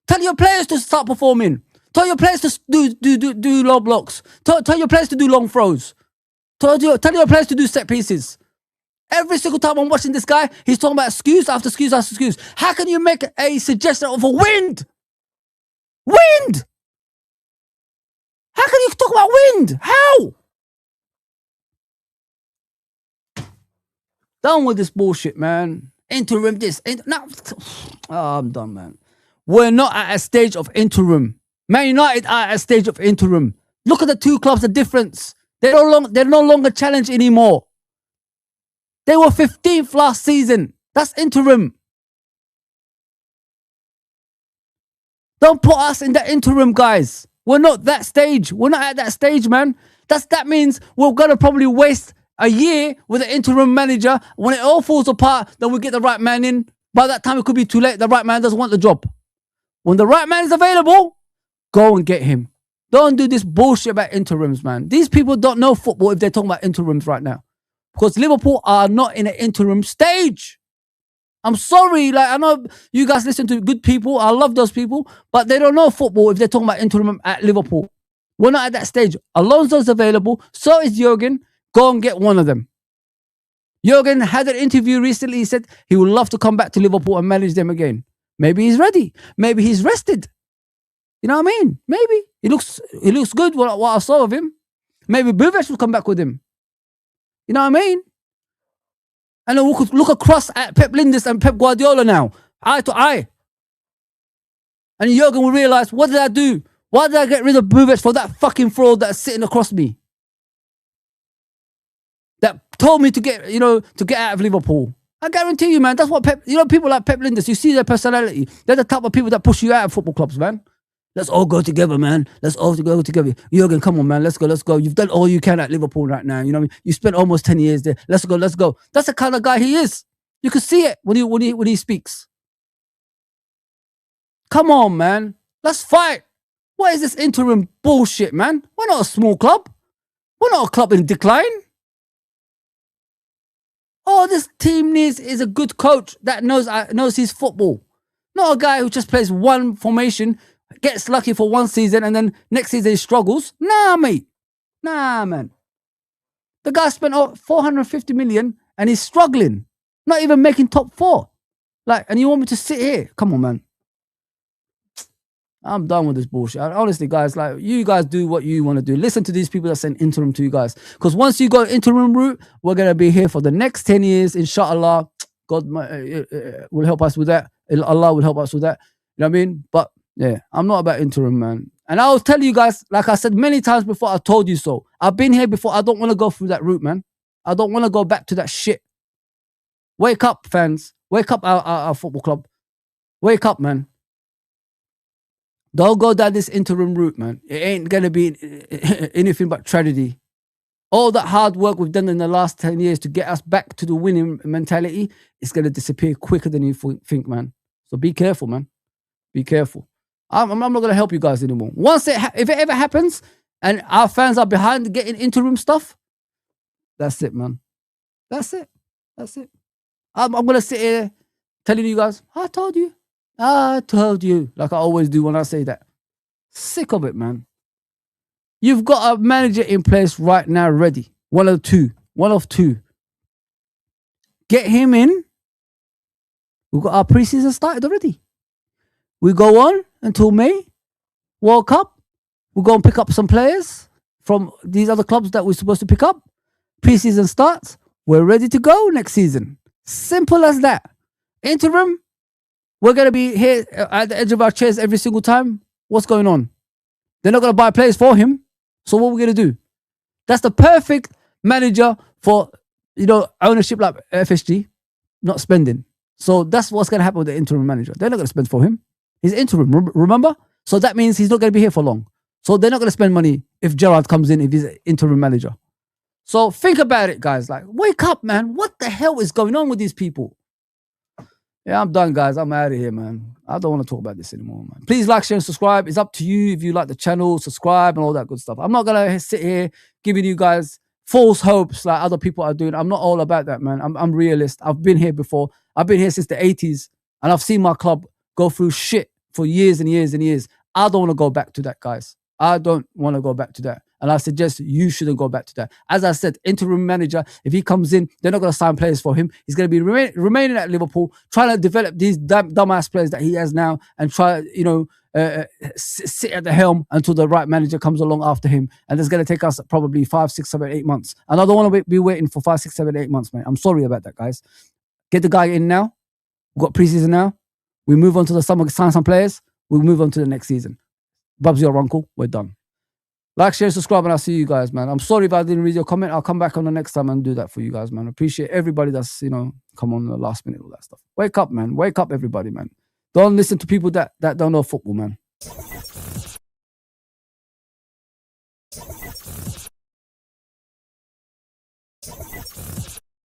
Tell your players to start performing. Tell your players to do low blocks. Tell your players to do long throws. Tell your players to do set pieces. Every single time I'm watching this guy, he's talking about excuse after excuse after excuse. How can you make a suggestion of a wind? Wind! How can you talk about wind? How? Done with this bullshit, man. Interim this. No. Oh, I'm done, man. We're not at a stage of interim. Man United are at a stage of interim. Look at the two clubs, the difference. They're no longer challenged anymore. They were 15th last season. That's interim. Don't put us in the interim, guys. We're not that stage. We're not at that stage, man. That means we're going to probably waste a year with an interim manager. When it all falls apart, then we get the right man in. By that time, it could be too late. The right man doesn't want the job. When the right man is available, go and get him. Don't do this bullshit about interims, man. These people don't know football if they're talking about interims right now. Because Liverpool are not in an interim stage. I'm sorry. I know you guys listen to good people. I love those people. But they don't know football if they're talking about interim at Liverpool. We're not at that stage. Alonso's available. So is Jurgen. Go and get one of them. Jurgen had an interview recently. He said he would love to come back to Liverpool and manage them again. Maybe he's ready. Maybe he's rested. You know what I mean? Maybe. He looks good, what I saw of him. Maybe Buvac will come back with him. You know what I mean? And then we could look across at Pep Linders and Pep Guardiola now, eye to eye. And Jurgen will realize, what did I do? Why did I get rid of Buvac for that fucking fraud that's sitting across me? That told me to get out of Liverpool. I guarantee you, man, that's what people like Pep Linders, you see their personality. They're the type of people that push you out of football clubs, man. Let's all go together, man. Let's all go together. Jurgen, come on, man. Let's go. You've done all you can at Liverpool right now. You know what I mean? You spent almost 10 years there. Let's go. That's the kind of guy he is. You can see it when he speaks. Come on, man. Let's fight. What is this interim bullshit, man? We're not a small club. We're not a club in decline. All this team needs is a good coach that knows his football. Not a guy who just plays one formation, gets lucky for one season, and then next season he struggles. Nah, mate. Nah, man. The guy spent 450 million and he's struggling. Not even making top 4. And you want me to sit here? Come on, man. I'm done with this bullshit. Honestly, guys, you guys do what you want to do. Listen to these people that send interim to you guys. Because once you go interim route, we're going to be here for the next 10 years, inshallah. God will help us with that. Allah will help us with that. You know what I mean? But yeah, I'm not about interim, man. And I'll tell you guys, like I said many times before, I told you so. I've been here before. I don't want to go through that route, man. I don't want to go back to that shit. Wake up, fans. Wake up, our football club. Wake up, man. Don't go down this interim route, man. It ain't going to be anything but tragedy. All that hard work we've done in the last 10 years to get us back to the winning mentality is going to disappear quicker than you think, man. So be careful, man. Be careful. I'm not going to help you guys anymore. If it ever happens and our fans are behind getting interim stuff, that's it, man. That's it. I'm going to sit here telling you guys, I told you. Like I always do when I say that. Sick of it, man. You've got a manager in place right now ready. One of two. Get him in. We've got our preseason started already. We go on until May. World Cup. We'll go and pick up some players. from these other clubs that we're supposed to pick up. Preseason starts. We're ready to go next season. Simple as that. Interim, we're going to be here at the edge of our chairs every single time. What's going on? They're not going to buy players for him. So what are we going to do? That's the perfect manager for, ownership like FSG, not spending. So that's what's going to happen with the interim manager. They're not going to spend for him. He's interim, remember? So that means he's not going to be here for long. So they're not going to spend money if Gerrard comes in, if he's an interim manager. So think about it, guys. Like, wake up, man. What the hell is going on with these people? Yeah, I'm done, guys. I'm out of here, man. I don't want to talk about this anymore, man. Please like, share, and subscribe. It's up to you if you like the channel, subscribe, and all that good stuff. I'm not going to sit here giving you guys false hopes like other people are doing. I'm not all about that, man. I'm realist. I've been here before. I've been here since the 80s, and I've seen my club go through shit for years and years and years. I don't want to go back to that, guys. I don't want to go back to that. And I suggest you shouldn't go back to that. As I said, interim manager, if he comes in, they're not going to sign players for him. He's going to be remaining at Liverpool, trying to develop these dumbass players that he has now and try, sit at the helm until the right manager comes along after him. And it's going to take us probably 5, 6, 7, 8 months. And I don't want to be waiting for 5, 6, 7, 8 months, man. I'm sorry about that, guys. Get the guy in now. We've got preseason now. We move on to the summer, sign some players. We'll move on to the next season. Bubsy or Uncle, we're done. Like, share, subscribe, and I'll see you guys, man. I'm sorry if I didn't read your comment. I'll come back on the next time and do that for you guys, man. I appreciate everybody that's, come on the last minute, all that stuff. Wake up, man. Wake up, everybody, man. Don't listen to people that don't know football, man.